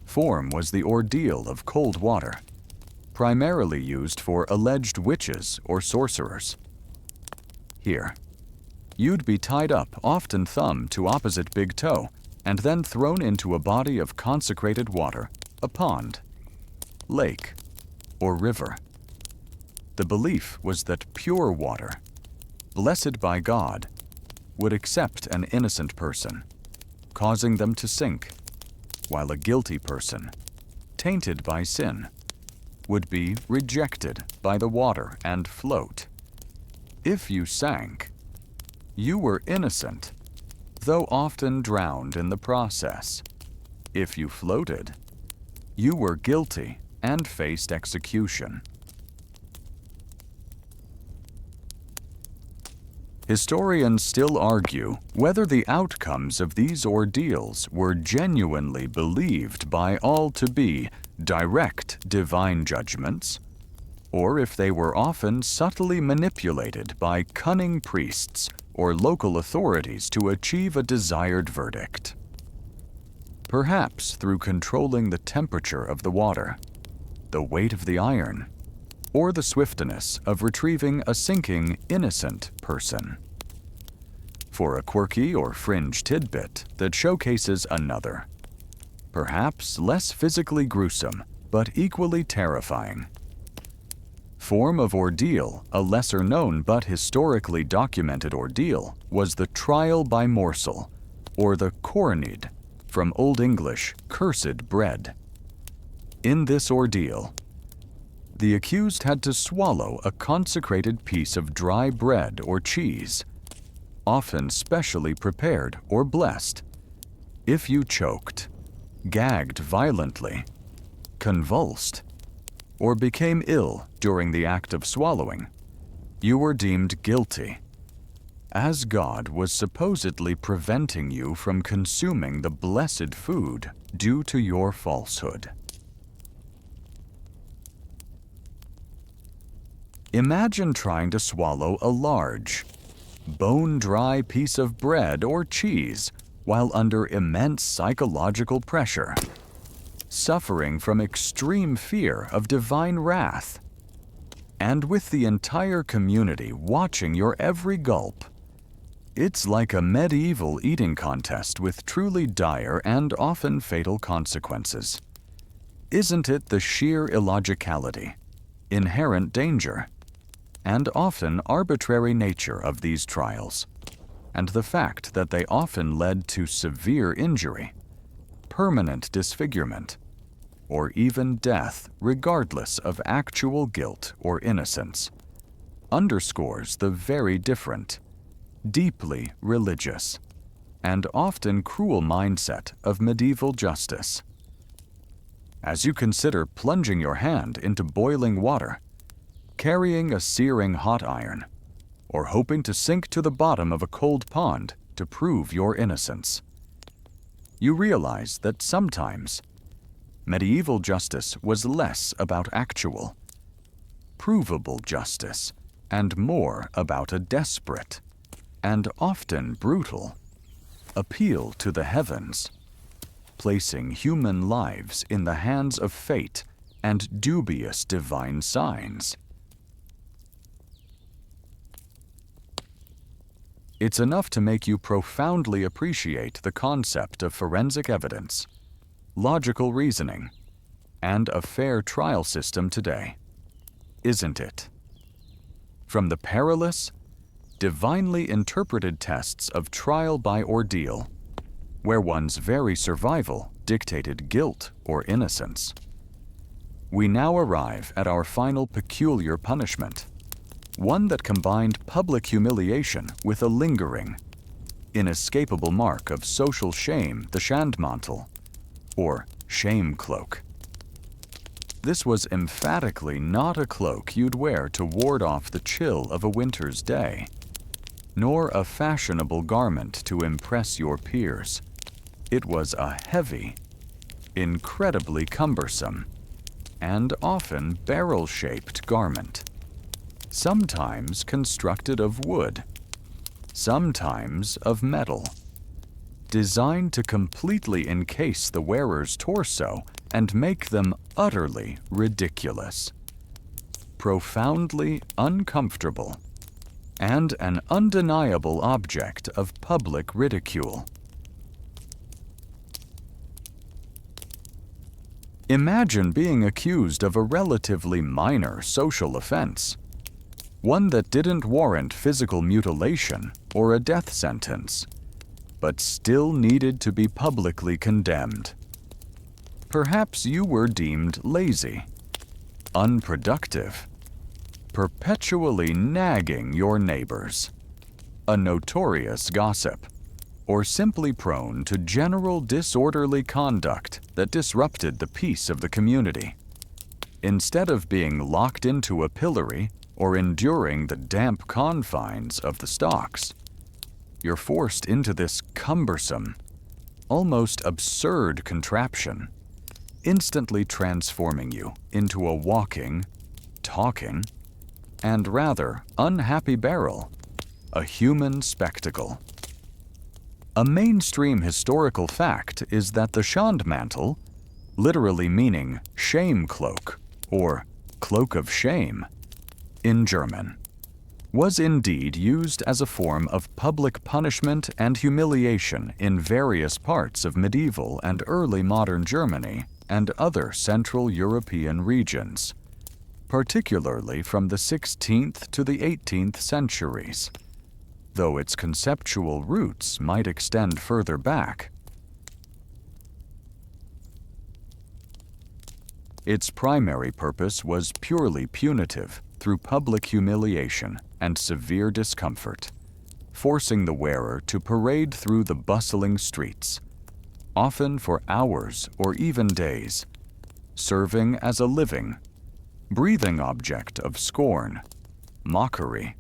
form was the ordeal of cold water, primarily used for alleged witches or sorcerers. Here, you'd be tied up, often thumb to opposite big toe, and then thrown into a body of consecrated water, a pond, lake, or river. The belief was that pure water, blessed by God, would accept an innocent person, causing them to sink, while a guilty person, tainted by sin, would be rejected by the water and float. If you sank, you were innocent, though often drowned in the process. If you floated, you were guilty and faced execution. Historians still argue whether the outcomes of these ordeals were genuinely believed by all to be direct divine judgments, or if they were often subtly manipulated by cunning priests or local authorities to achieve a desired verdict. Perhaps through controlling the temperature of the water, the weight of the iron, or the swiftness of retrieving a sinking, innocent person. For a quirky or fringe tidbit that showcases another, perhaps less physically gruesome, but equally terrifying, form of ordeal, a lesser-known but historically documented ordeal, was the trial by morsel, or the coronid, from Old English, cursed bread. In this ordeal, the accused had to swallow a consecrated piece of dry bread or cheese, often specially prepared or blessed. If you choked, gagged violently, convulsed, or became ill during the act of swallowing, you were deemed guilty, as God was supposedly preventing you from consuming the blessed food due to your falsehood. Imagine trying to swallow a large, bone-dry piece of bread or cheese while under immense psychological pressure, suffering from extreme fear of divine wrath, and with the entire community watching your every gulp. It's like a medieval eating contest with truly dire and often fatal consequences. Isn't it the sheer illogicality, inherent danger, and often arbitrary nature of these trials, and the fact that they often led to severe injury, permanent disfigurement, or even death regardless of actual guilt or innocence, underscores the very different, deeply religious, and often cruel mindset of medieval justice. As you consider plunging your hand into boiling water, carrying a searing hot iron, or hoping to sink to the bottom of a cold pond to prove your innocence, you realize that sometimes medieval justice was less about actual, provable justice and more about a desperate, and often brutal, appeal to the heavens, placing human lives in the hands of fate and dubious divine signs. It's enough to make you profoundly appreciate the concept of forensic evidence, logical reasoning, and a fair trial system today, isn't it? From the perilous, divinely interpreted tests of trial by ordeal, where one's very survival dictated guilt or innocence, we now arrive at our final peculiar punishment, one that combined public humiliation with a lingering, inescapable mark of social shame, the shandmantel, or shame cloak. This was emphatically not a cloak you'd wear to ward off the chill of a winter's day, nor a fashionable garment to impress your peers. It was a heavy, incredibly cumbersome, and often barrel-shaped garment, sometimes constructed of wood, sometimes of metal, designed to completely encase the wearer's torso and make them utterly ridiculous, profoundly uncomfortable, and an undeniable object of public ridicule. Imagine being accused of a relatively minor social offense, one that didn't warrant physical mutilation or a death sentence, but still needed to be publicly condemned. Perhaps you were deemed lazy, unproductive, perpetually nagging your neighbors, a notorious gossip, or simply prone to general disorderly conduct that disrupted the peace of the community. Instead of being locked into a pillory or enduring the damp confines of the stocks. You're forced into this cumbersome, almost absurd contraption, instantly transforming you into a walking, talking, and rather unhappy barrel, a human spectacle. A mainstream historical fact is that the Schandmantel, literally meaning shame cloak or cloak of shame in German, was indeed used as a form of public punishment and humiliation in various parts of medieval and early modern Germany and other Central European regions, particularly from the 16th to the 18th centuries, though its conceptual roots might extend further back. Its primary purpose was purely punitive through public humiliation and severe discomfort, forcing the wearer to parade through the bustling streets, often for hours or even days, serving as a living, breathing object of scorn, mockery,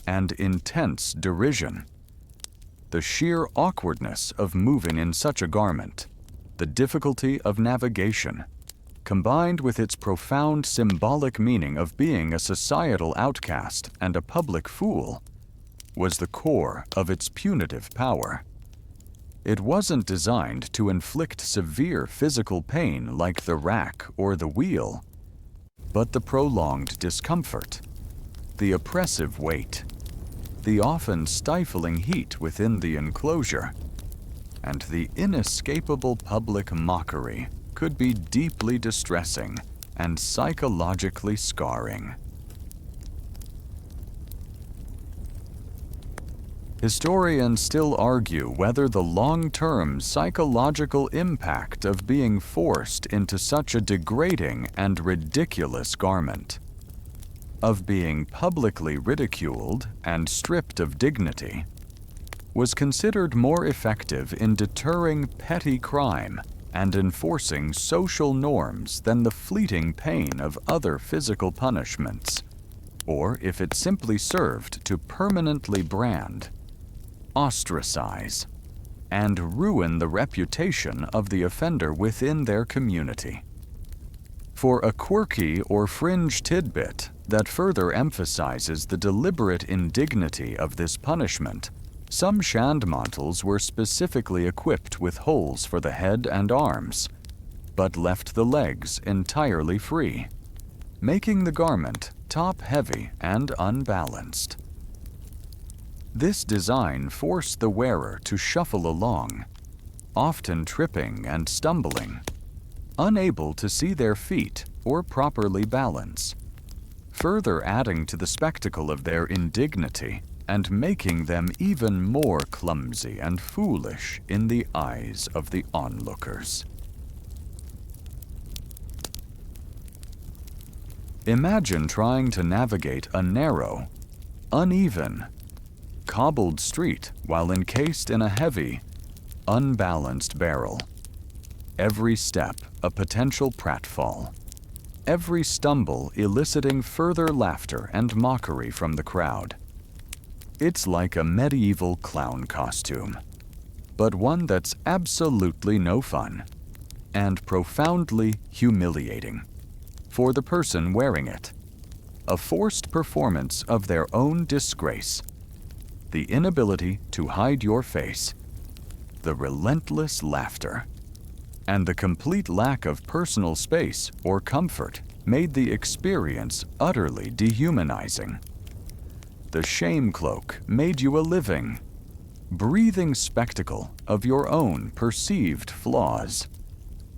and intense derision. The sheer awkwardness of moving in such a garment, the difficulty of navigation, combined with its profound symbolic meaning of being a societal outcast and a public fool, was the core of its punitive power. It wasn't designed to inflict severe physical pain like the rack or the wheel, but the prolonged discomfort, the oppressive weight, the often stifling heat within the enclosure, and the inescapable public mockery could be deeply distressing and psychologically scarring. Historians still argue whether the long-term psychological impact of being forced into such a degrading and ridiculous garment, of being publicly ridiculed and stripped of dignity, was considered more effective in deterring petty crime and enforcing social norms than the fleeting pain of other physical punishments, or if it simply served to permanently brand, ostracize, and ruin the reputation of the offender within their community. For a quirky or fringe tidbit that further emphasizes the deliberate indignity of this punishment, some Schandmantels were specifically equipped with holes for the head and arms, but left the legs entirely free, making the garment top-heavy and unbalanced. This design forced the wearer to shuffle along, often tripping and stumbling, unable to see their feet or properly balance, further adding to the spectacle of their indignity and making them even more clumsy and foolish in the eyes of the onlookers. Imagine trying to navigate a narrow, uneven, cobbled street while encased in a heavy, unbalanced barrel. Every step a potential pratfall, every stumble eliciting further laughter and mockery from the crowd. It's like a medieval clown costume, but one that's absolutely no fun and profoundly humiliating for the person wearing it. A forced performance of their own disgrace, the inability to hide your face, the relentless laughter, and the complete lack of personal space or comfort made the experience utterly dehumanizing. The shame cloak made you a living, breathing spectacle of your own perceived flaws,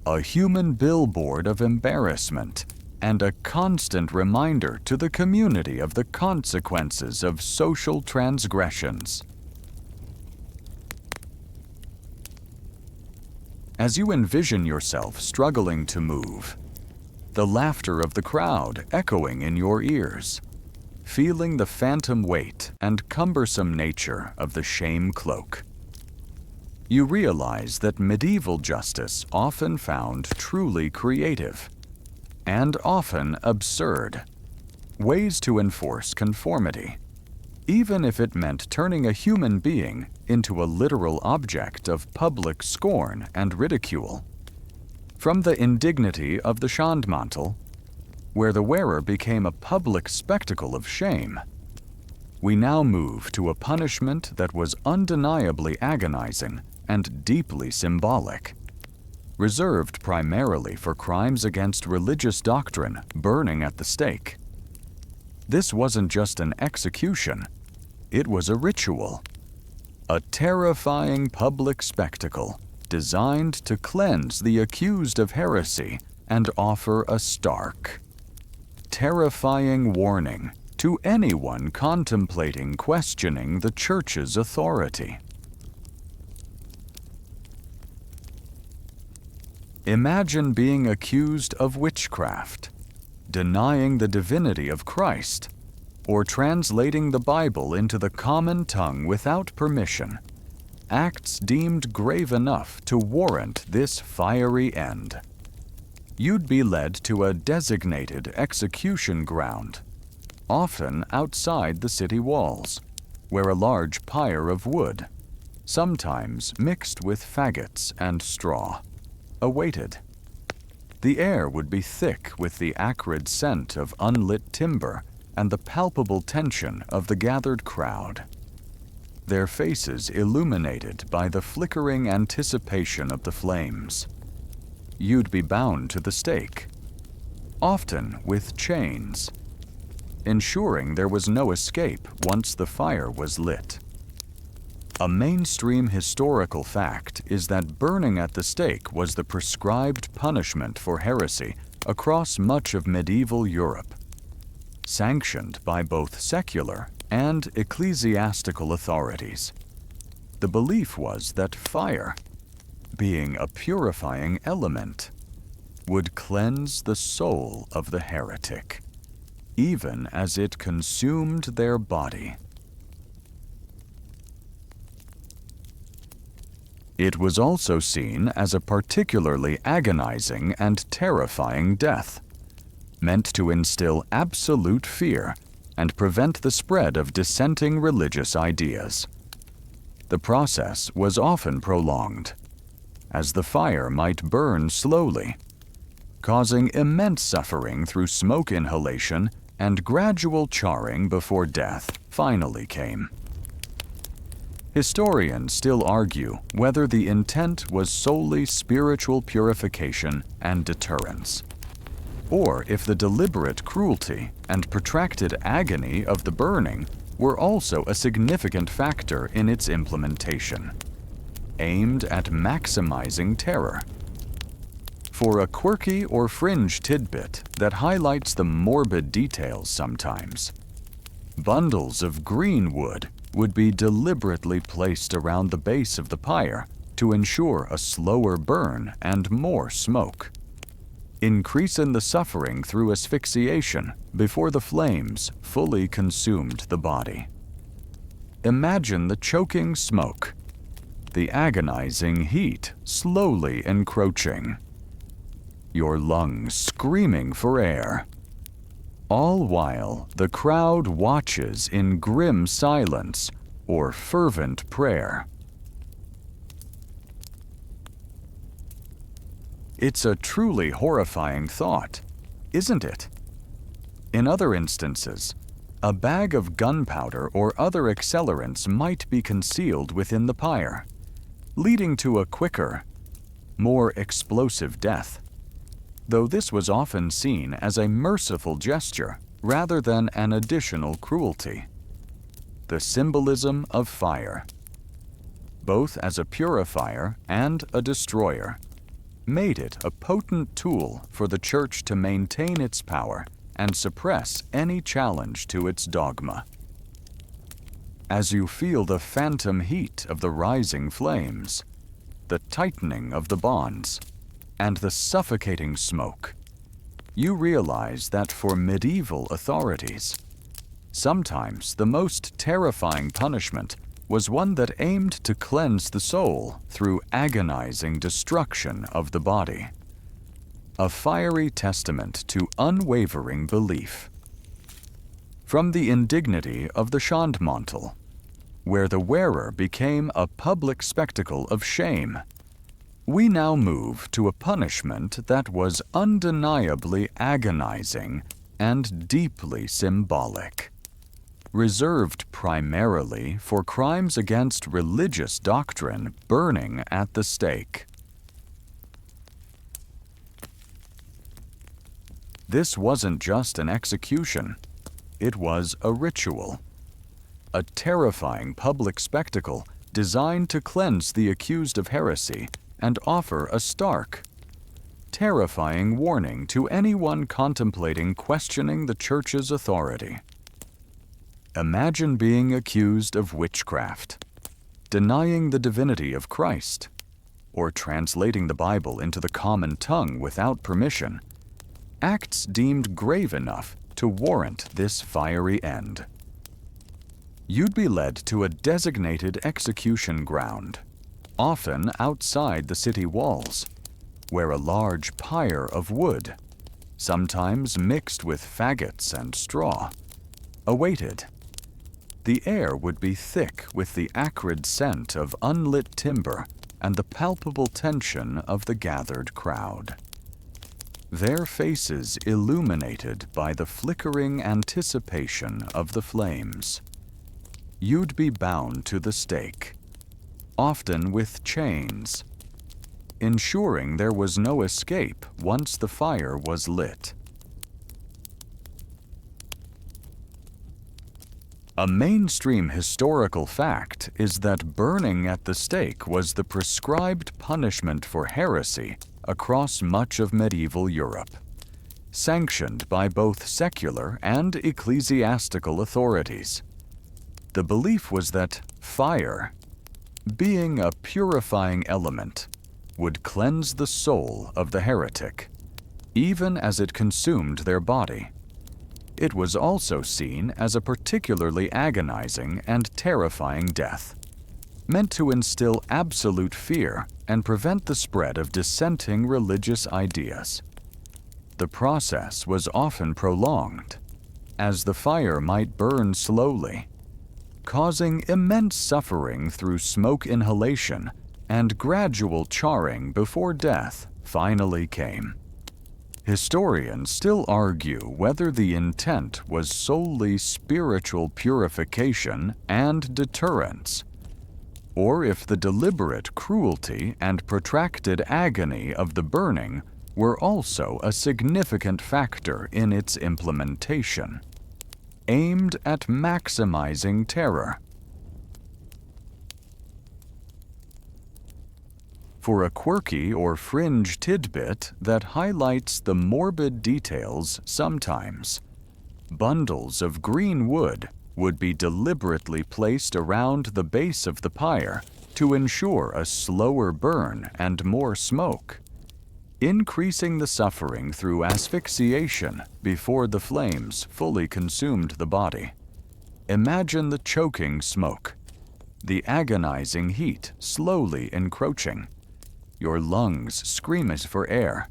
a human billboard of embarrassment, and a constant reminder to the community of the consequences of social transgressions. As you envision yourself struggling to move, the laughter of the crowd echoing in your ears, feeling the phantom weight and cumbersome nature of the shame cloak, you realize that medieval justice often found truly creative and often absurd ways to enforce conformity, even if it meant turning a human being into a literal object of public scorn and ridicule. From the indignity of the Schandmantel, where the wearer became a public spectacle of shame, we now move to a punishment that was undeniably agonizing and deeply symbolic, reserved primarily for crimes against religious doctrine burning at the stake. This wasn't just an execution, it was a ritual, a terrifying public spectacle designed to cleanse the accused of heresy and offer a stark, terrifying warning to anyone contemplating questioning the Church's authority. Imagine being accused of witchcraft, denying the divinity of Christ, or translating the Bible into the common tongue without permission, acts deemed grave enough to warrant this fiery end. You'd be led to a designated execution ground, often outside the city walls, where a large pyre of wood, sometimes mixed with faggots and straw, awaited. The air would be thick with the acrid scent of unlit timber and the palpable tension of the gathered crowd, their faces illuminated by the flickering anticipation of the flames. You'd be bound to the stake, often with chains, ensuring there was no escape once the fire was lit. A mainstream historical fact is that burning at the stake was the prescribed punishment for heresy across much of medieval Europe, sanctioned by both secular and ecclesiastical authorities. The belief was that fire, being a purifying element, would cleanse the soul of the heretic, even as it consumed their body. It was also seen as a particularly agonizing and terrifying death, meant to instill absolute fear and prevent the spread of dissenting religious ideas. The process was often prolonged, as the fire might burn slowly, causing immense suffering through smoke inhalation and gradual charring before death finally came. Historians still argue whether the intent was solely spiritual purification and deterrence, or if the deliberate cruelty and protracted agony of the burning were also a significant factor in its implementation, aimed at maximizing terror. For a quirky or fringe tidbit that highlights the morbid details sometimes, bundles of green wood would be deliberately placed around the base of the pyre to ensure a slower burn and more smoke, increasing the suffering through asphyxiation before the flames fully consumed the body. Imagine the choking smoke, the agonizing heat slowly encroaching, your lungs screaming for air, all while the crowd watches in grim silence or fervent prayer. It's a truly horrifying thought, isn't it? In other instances, a bag of gunpowder or other accelerants might be concealed within the pyre, leading to a quicker, more explosive death, though this was often seen as a merciful gesture rather than an additional cruelty. The symbolism of fire, both as a purifier and a destroyer, made it a potent tool for the Church to maintain its power and suppress any challenge to its dogma. As you feel the phantom heat of the rising flames, the tightening of the bonds, and the suffocating smoke, you realize that for medieval authorities, sometimes the most terrifying punishment was one that aimed to cleanse the soul through agonizing destruction of the body, a fiery testament to unwavering belief. From the indignity of the Schandmantel, where the wearer became a public spectacle of shame, we now move to a punishment that was undeniably agonizing and deeply symbolic. Reserved primarily for crimes against religious doctrine, burning at the stake. This wasn't just an execution, it was a ritual. A terrifying public spectacle designed to cleanse the accused of heresy and offer a stark, terrifying warning to anyone contemplating questioning the Church's authority. Imagine being accused of witchcraft, denying the divinity of Christ, or translating the Bible into the common tongue without permission, acts deemed grave enough to warrant this fiery end. You'd be led to a designated execution ground, often outside the city walls, where a large pyre of wood, sometimes mixed with faggots and straw, awaited. The air would be thick with the acrid scent of unlit timber and the palpable tension of the gathered crowd. Their faces illuminated by the flickering anticipation of the flames. You'd be bound to the stake, often with chains, ensuring there was no escape once the fire was lit. A mainstream historical fact is that burning at the stake was the prescribed punishment for heresy across much of medieval Europe, sanctioned by both secular and ecclesiastical authorities. The belief was that fire, being a purifying element, would cleanse the soul of the heretic, even as it consumed their body. It was also seen as a particularly agonizing and terrifying death, meant to instill absolute fear and prevent the spread of dissenting religious ideas. The process was often prolonged, as the fire might burn slowly, causing immense suffering through smoke inhalation and gradual charring before death finally came. Historians still argue whether the intent was solely spiritual purification and deterrence, or if the deliberate cruelty and protracted agony of the burning were also a significant factor in its implementation, aimed at maximizing terror. For a quirky or fringe tidbit that highlights the morbid details sometimes, bundles of green wood would be deliberately placed around the base of the pyre to ensure a slower burn and more smoke, increasing the suffering through asphyxiation before the flames fully consumed the body. Imagine the choking smoke, the agonizing heat slowly encroaching, your lungs screaming for air,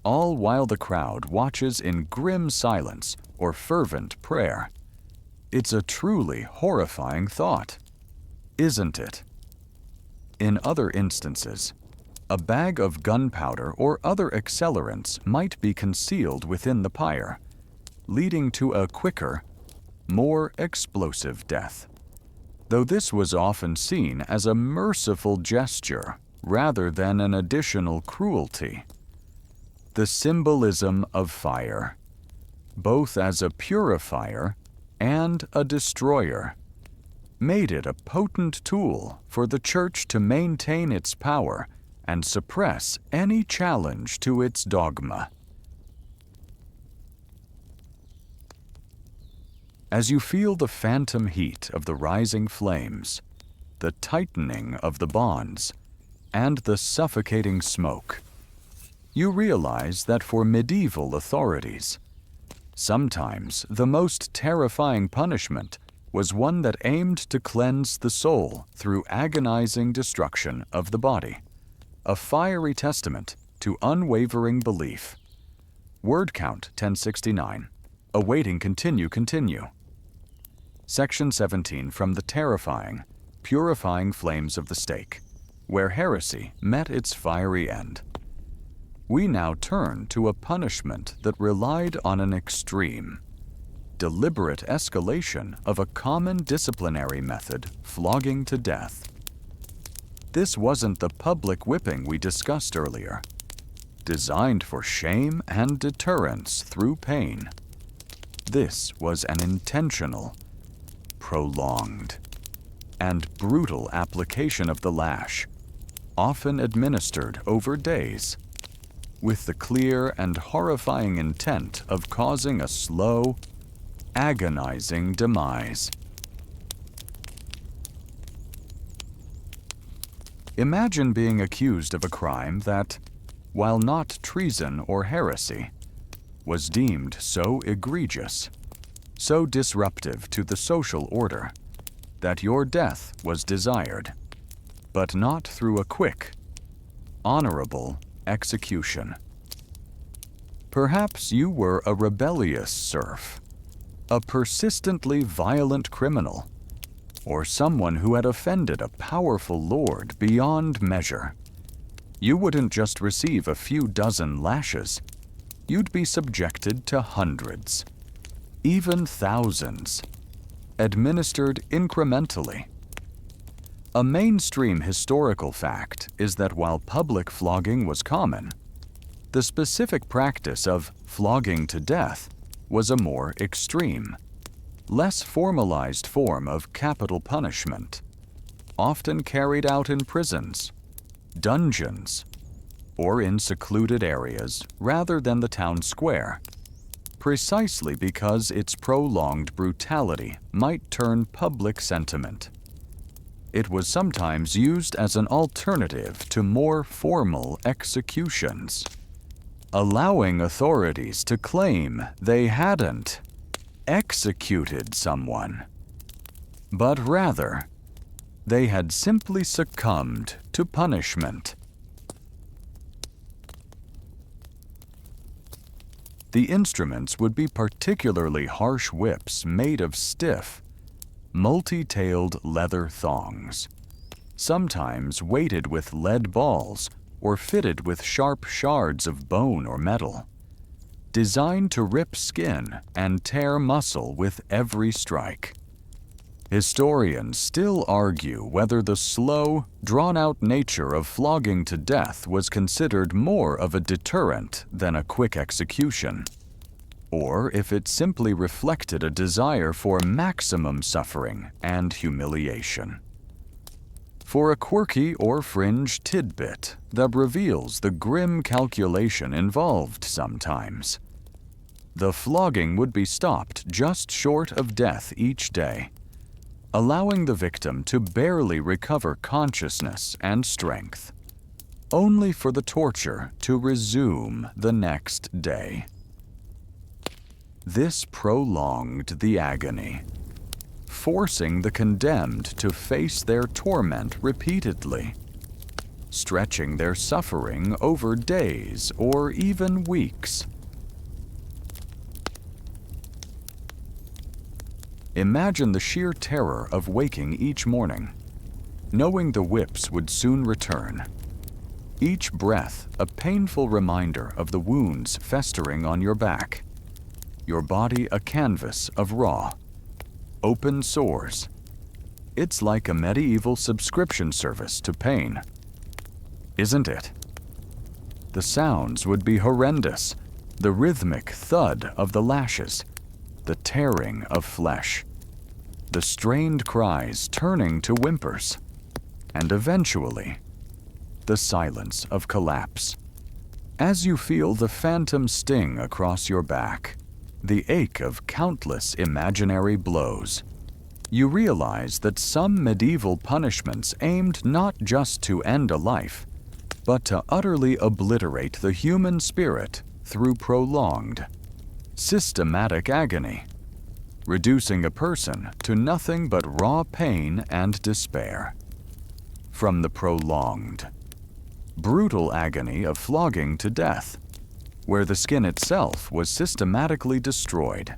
all while the crowd watches in grim silence or fervent prayer. It's a truly horrifying thought, isn't it? In other instances, a bag of gunpowder or other accelerants might be concealed within the pyre, leading to a quicker, more explosive death. Though this was often seen as a merciful gesture rather than an additional cruelty. The symbolism of fire, both as a purifier and a destroyer, made it a potent tool for the Church to maintain its power and suppress any challenge to its dogma. As you feel the phantom heat of the rising flames, the tightening of the bonds, and the suffocating smoke, you realize that for medieval authorities, sometimes the most terrifying punishment was one that aimed to cleanse the soul through agonizing destruction of the body, a fiery testament to unwavering belief. Word count 1069. Awaiting continue. Section 17 from the terrifying, purifying flames of the stake, where heresy met its fiery end. We now turn to a punishment that relied on an extreme, deliberate escalation of a common disciplinary method, flogging to death. This wasn't the public whipping we discussed earlier, designed for shame and deterrence through pain. This was an intentional, prolonged, and brutal application of the lash, often administered over days, with the clear and horrifying intent of causing a slow, agonizing demise. Imagine being accused of a crime that, while not treason or heresy, was deemed so egregious, so disruptive to the social order, that your death was desired, but not through a quick, honorable execution. Perhaps you were a rebellious serf, a persistently violent criminal, or someone who had offended a powerful lord beyond measure. You wouldn't just receive a few dozen lashes. You'd be subjected to hundreds, even thousands, administered incrementally. A mainstream historical fact is that while public flogging was common, the specific practice of flogging to death was a more extreme, less formalized form of capital punishment, often carried out in prisons, dungeons, or in secluded areas rather than the town square, precisely because its prolonged brutality might turn public sentiment. It was sometimes used as an alternative to more formal executions, allowing authorities to claim they hadn't executed someone, but rather they had simply succumbed to punishment. The instruments would be particularly harsh whips made of stiff, multi-tailed leather thongs, sometimes weighted with lead balls or fitted with sharp shards of bone or metal, designed to rip skin and tear muscle with every strike. Historians still argue whether the slow, drawn-out nature of flogging to death was considered more of a deterrent than a quick execution, or if it simply reflected a desire for maximum suffering and humiliation. For a quirky or fringe tidbit that reveals the grim calculation involved sometimes, the flogging would be stopped just short of death each day, allowing the victim to barely recover consciousness and strength, only for the torture to resume the next day. This prolonged the agony, forcing the condemned to face their torment repeatedly, stretching their suffering over days or even weeks. Imagine the sheer terror of waking each morning, knowing the whips would soon return. Each breath a painful reminder of the wounds festering on your back, your body a canvas of raw, open sores. It's like a medieval subscription service to pain, isn't it? The sounds would be horrendous, the rhythmic thud of the lashes, the tearing of flesh, the strained cries turning to whimpers, and eventually, the silence of collapse. As you feel the phantom sting across your back, the ache of countless imaginary blows, you realize that some medieval punishments aimed not just to end a life, but to utterly obliterate the human spirit through prolonged, systematic agony, reducing a person to nothing but raw pain and despair. From the prolonged, brutal agony of flogging to death, where the skin itself was systematically destroyed,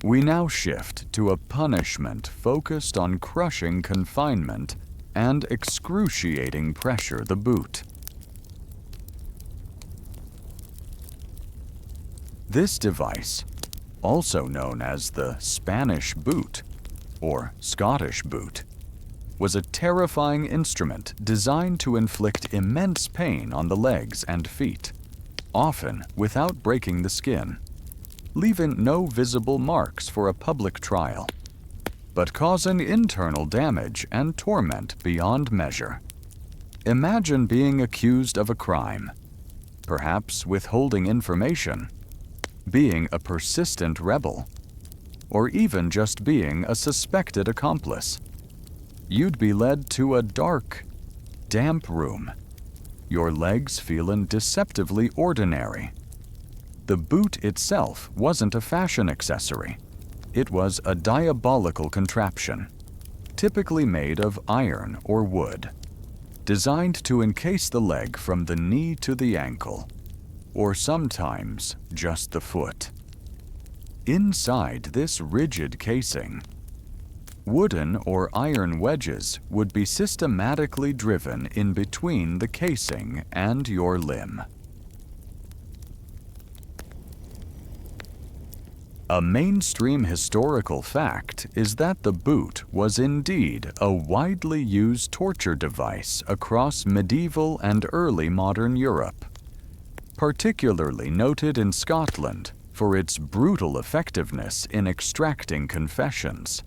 We now shift to a punishment focused on crushing confinement and excruciating pressure the boot. This device, also known as the Spanish boot or Scottish boot, was a terrifying instrument designed to inflict immense pain on the legs and feet, often without breaking the skin, leaving no visible marks for a public trial, but causing internal damage and torment beyond measure. Imagine being accused of a crime, perhaps withholding information, being a persistent rebel, or even just being a suspected accomplice. You'd be led to a dark, damp room, your legs feeling deceptively ordinary. The boot itself wasn't a fashion accessory. It was a diabolical contraption, typically made of iron or wood, designed to encase the leg from the knee to the ankle, or sometimes just the foot. Inside this rigid casing, wooden or iron wedges would be systematically driven in between the casing and your limb. A mainstream historical fact is that the boot was indeed a widely used torture device across medieval and early modern Europe, particularly noted in Scotland for its brutal effectiveness in extracting confessions,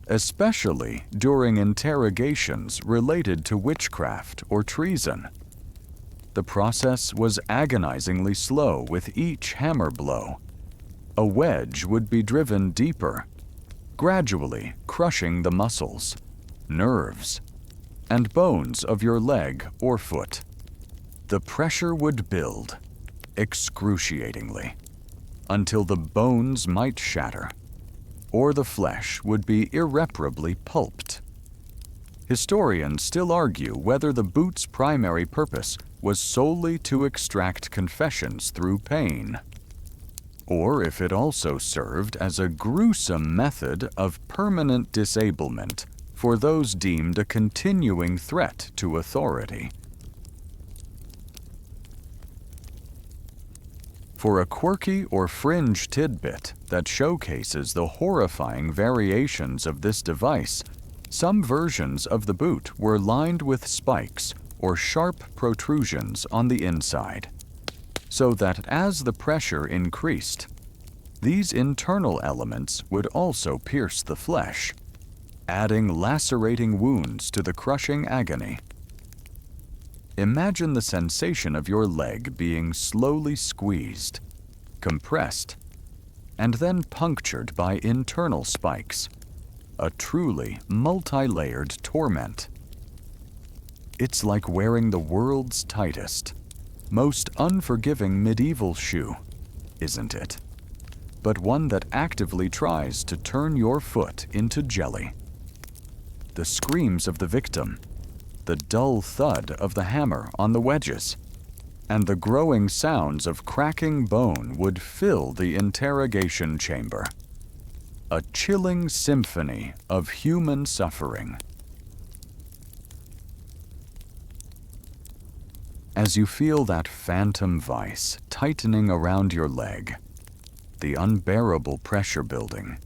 especially during interrogations related to witchcraft or treason. The process was agonizingly slow with each hammer blow. A wedge would be driven deeper, gradually crushing the muscles, nerves, and bones of your leg or foot. The pressure would build, excruciatingly, until the bones might shatter, or the flesh would be irreparably pulped. Historians still argue whether the boot's primary purpose was solely to extract confessions through pain, or if it also served as a gruesome method of permanent disablement for those deemed a continuing threat to authority. For a quirky or fringe tidbit that showcases the horrifying variations of this device, some versions of the boot were lined with spikes or sharp protrusions on the inside, so that as the pressure increased, these internal elements would also pierce the flesh, adding lacerating wounds to the crushing agony. Imagine the sensation of your leg being slowly squeezed, compressed, and then punctured by internal spikes, a truly multi-layered torment. It's like wearing the world's tightest, most unforgiving medieval shoe, isn't it? But one that actively tries to turn your foot into jelly. The screams of the victim, the dull thud of the hammer on the wedges, and the growing sounds of cracking bone would fill the interrogation chamber. A chilling symphony of human suffering. As you feel that phantom vice tightening around your leg, the unbearable pressure building,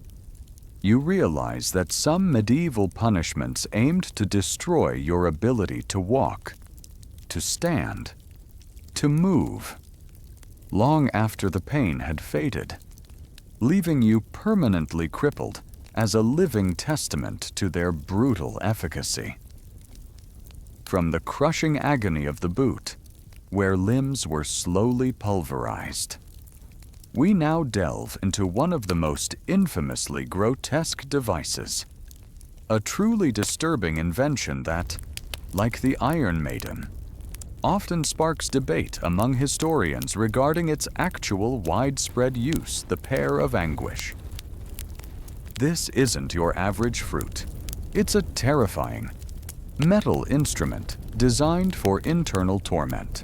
you realize that some medieval punishments aimed to destroy your ability to walk, to stand, to move, long after the pain had faded, leaving you permanently crippled as a living testament to their brutal efficacy. From the crushing agony of the boot, where limbs were slowly pulverized, we now delve into one of the most infamously grotesque devices, a truly disturbing invention that, like the Iron Maiden, often sparks debate among historians regarding its actual widespread use, the pear of anguish. This isn't your average fruit. It's a terrifying, metal instrument designed for internal torment,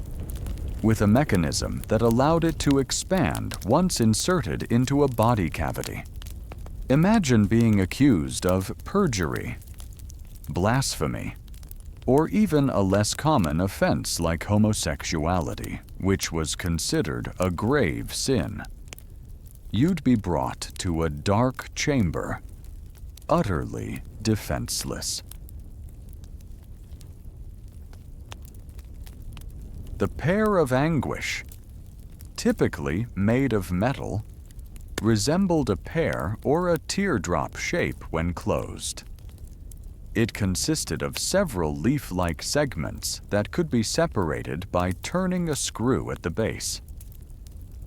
with a mechanism that allowed it to expand once inserted into a body cavity, Imagine being accused of perjury, blasphemy, or even a less common offense like homosexuality, which was considered a grave sin. You'd be brought to a dark chamber, utterly defenseless. The pair of anguish, typically made of metal, resembled a pear or a teardrop shape when closed. It consisted of several leaf-like segments that could be separated by turning a screw at the base.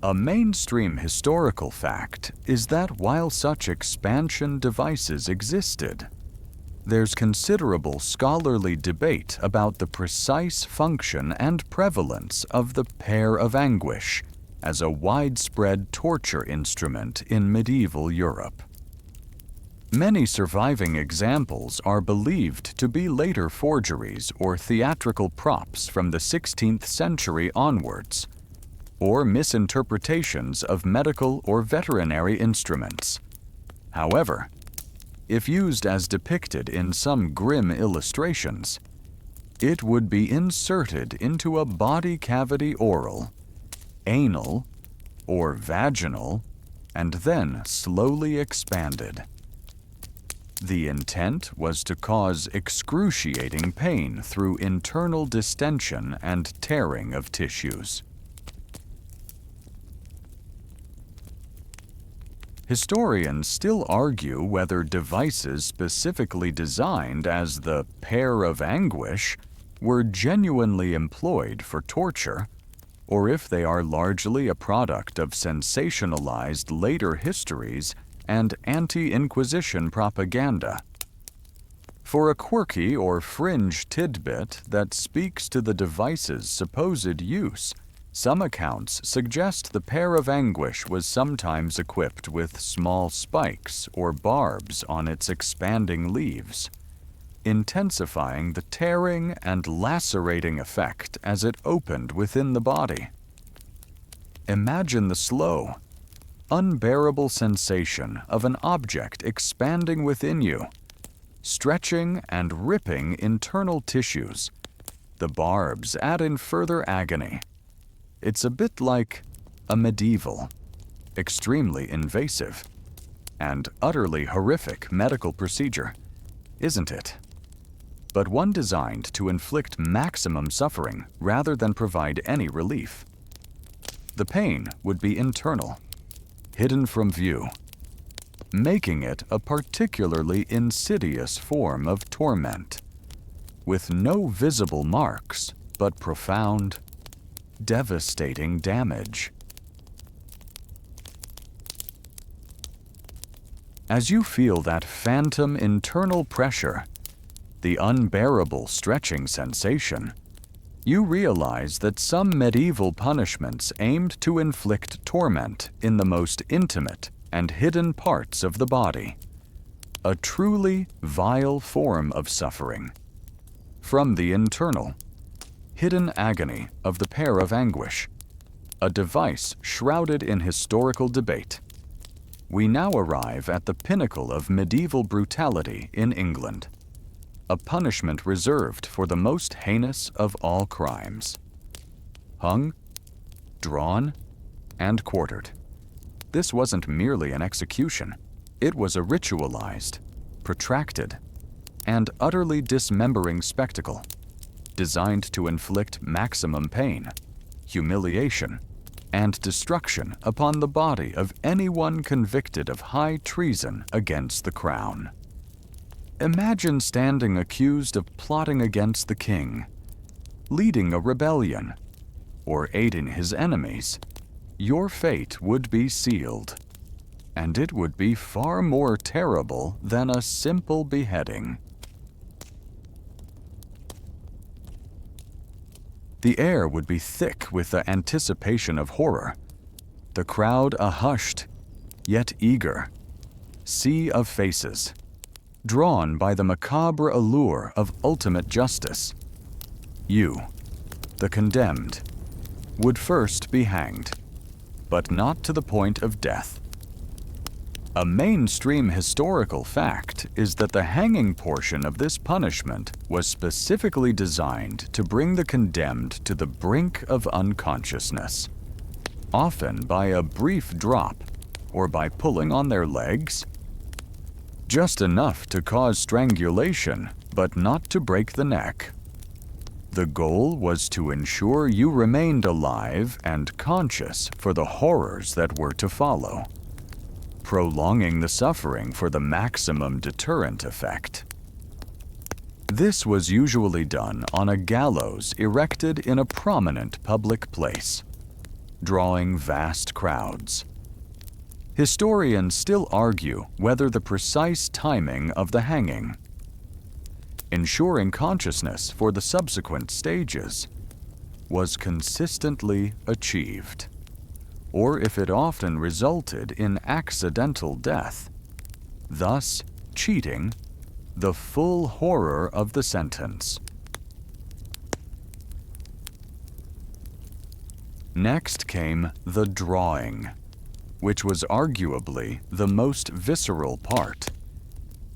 A mainstream historical fact is that while such expansion devices existed, there's considerable scholarly debate about the precise function and prevalence of the pair of anguish as a widespread torture instrument in medieval Europe. Many surviving examples are believed to be later forgeries or theatrical props from the 16th century onwards, or misinterpretations of medical or veterinary instruments. However, if used as depicted in some grim illustrations, it would be inserted into a body cavity oral, anal, or vaginal, and then slowly expanded. The intent was to cause excruciating pain through internal distension and tearing of tissues. Historians still argue whether devices specifically designed as the pair of anguish were genuinely employed for torture, or if they are largely a product of sensationalized later histories and anti-Inquisition propaganda. For a quirky or fringe tidbit that speaks to the device's supposed use, some accounts suggest the pair of anguish was sometimes equipped with small spikes or barbs on its expanding leaves, intensifying the tearing and lacerating effect as it opened within the body. Imagine the slow, unbearable sensation of an object expanding within you, stretching and ripping internal tissues. The barbs add in further agony. It's a bit like a medieval, extremely invasive, and utterly horrific medical procedure, isn't it? But one designed to inflict maximum suffering rather than provide any relief. The pain would be internal, hidden from view, making it a particularly insidious form of torment, with no visible marks but profound, devastating damage. As you feel that phantom internal pressure, the unbearable stretching sensation, you realize that some medieval punishments aimed to inflict torment in the most intimate and hidden parts of the body. A truly vile form of suffering. From the internal, hidden agony of the pair of anguish, a device shrouded in historical debate, we now arrive at the pinnacle of medieval brutality in England. A punishment reserved for the most heinous of all crimes. Hung, drawn, and quartered. This wasn't merely an execution. It was a ritualized, protracted, and utterly dismembering spectacle, designed to inflict maximum pain, humiliation, and destruction upon the body of anyone convicted of high treason against the crown. Imagine standing accused of plotting against the king, leading a rebellion, or aiding his enemies. Your fate would be sealed, and it would be far more terrible than a simple beheading. The air would be thick with the anticipation of horror, the crowd a hushed, yet eager, sea of faces, drawn by the macabre allure of ultimate justice. You, the condemned, would first be hanged, but not to the point of death. A mainstream historical fact is that the hanging portion of this punishment was specifically designed to bring the condemned to the brink of unconsciousness, often by a brief drop or by pulling on their legs, just enough to cause strangulation, but not to break the neck. The goal was to ensure you remained alive and conscious for the horrors that were to follow, prolonging the suffering for the maximum deterrent effect. This was usually done on a gallows erected in a prominent public place, drawing vast crowds. Historians still argue whether the precise timing of the hanging, ensuring consciousness for the subsequent stages, was consistently achieved, or if it often resulted in accidental death, thus cheating the full horror of the sentence. Next came the drawing, which was arguably the most visceral part.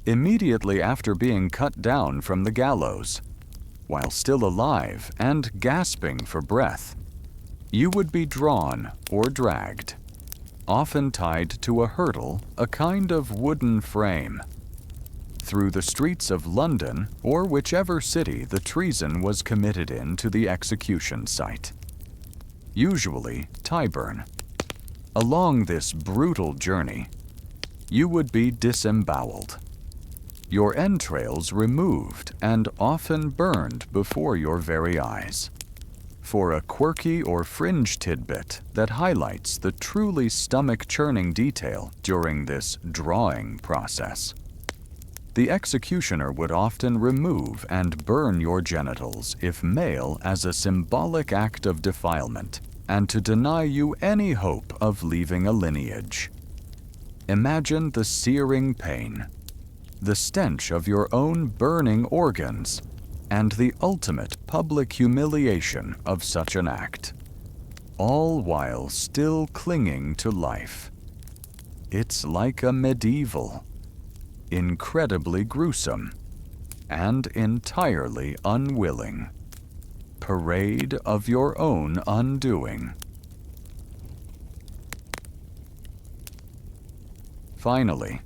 Immediately after being cut down from the gallows, while still alive and gasping for breath, you would be drawn or dragged, often tied to a hurdle, a kind of wooden frame, through the streets of London or whichever city the treason was committed in to the execution site, usually Tyburn. Along this brutal journey, you would be disemboweled, your entrails removed and often burned before your very eyes. For a quirky or fringe tidbit that highlights the truly stomach-churning detail during this drawing process, the executioner would often remove and burn your genitals if male as a symbolic act of defilement and to deny you any hope of leaving a lineage. Imagine the searing pain, the stench of your own burning organs, and the ultimate public humiliation of such an act, all while still clinging to life. It's like a medieval, incredibly gruesome, and entirely unwilling parade of your own undoing. Finally,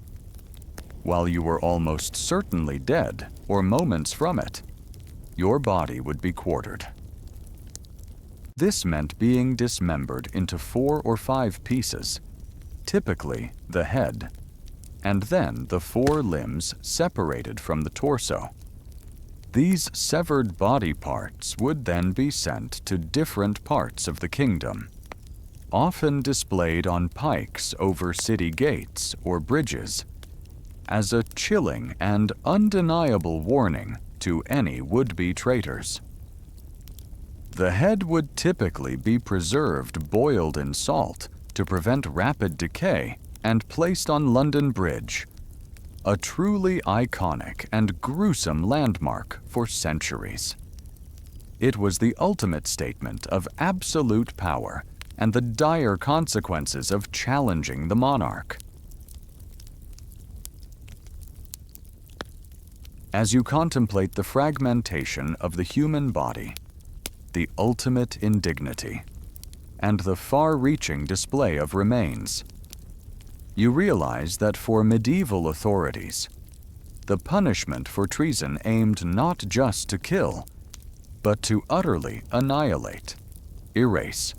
while you were almost certainly dead or moments from it, your body would be quartered. This meant being dismembered into 4 or 5 pieces, typically the head, and then the 4 limbs separated from the torso. These severed body parts would then be sent to different parts of the kingdom, often displayed on pikes over city gates or bridges, as a chilling and undeniable warning to any would-be traitors. The head would typically be preserved boiled in salt to prevent rapid decay and placed on London Bridge, a truly iconic and gruesome landmark for centuries. It was the ultimate statement of absolute power and the dire consequences of challenging the monarch. As you contemplate the fragmentation of the human body, the ultimate indignity, and the far-reaching display of remains, you realize that for medieval authorities, the punishment for treason aimed not just to kill, but to utterly annihilate, erase,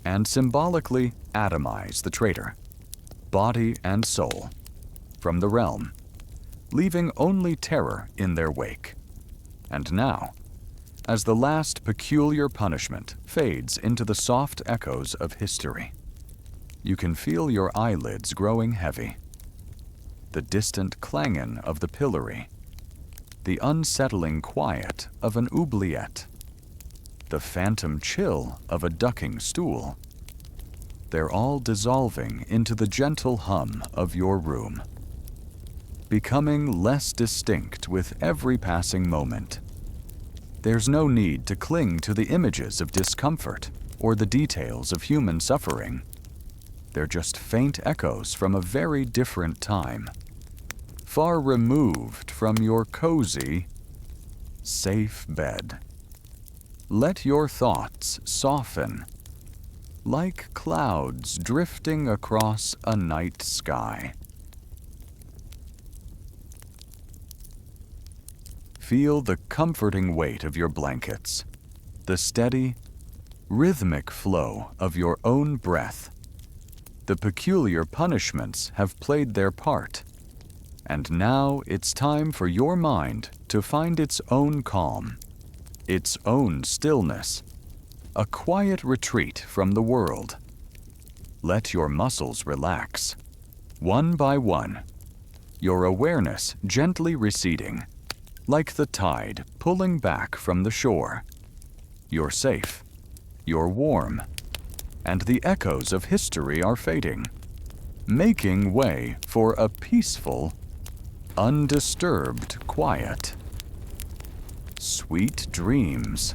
and symbolically atomize the traitor, body and soul, from the realm, leaving only terror in their wake. And now, as the last peculiar punishment fades into the soft echoes of history, you can feel your eyelids growing heavy, the distant clanging of the pillory, the unsettling quiet of an oubliette, the phantom chill of a ducking stool. They're all dissolving into the gentle hum of your room, becoming less distinct with every passing moment. There's no need to cling to the images of discomfort or the details of human suffering. They're just faint echoes from a very different time, far removed from your cozy, safe bed. Let your thoughts soften, like clouds drifting across a night sky. Feel the comforting weight of your blankets, the steady, rhythmic flow of your own breath. The peculiar punishments have played their part, and now it's time for your mind to find its own calm, its own stillness, a quiet retreat from the world. Let your muscles relax, one by one, your awareness gently receding, like the tide pulling back from the shore. You're safe, you're warm, and the echoes of history are fading, making way for a peaceful, undisturbed quiet. Sweet dreams.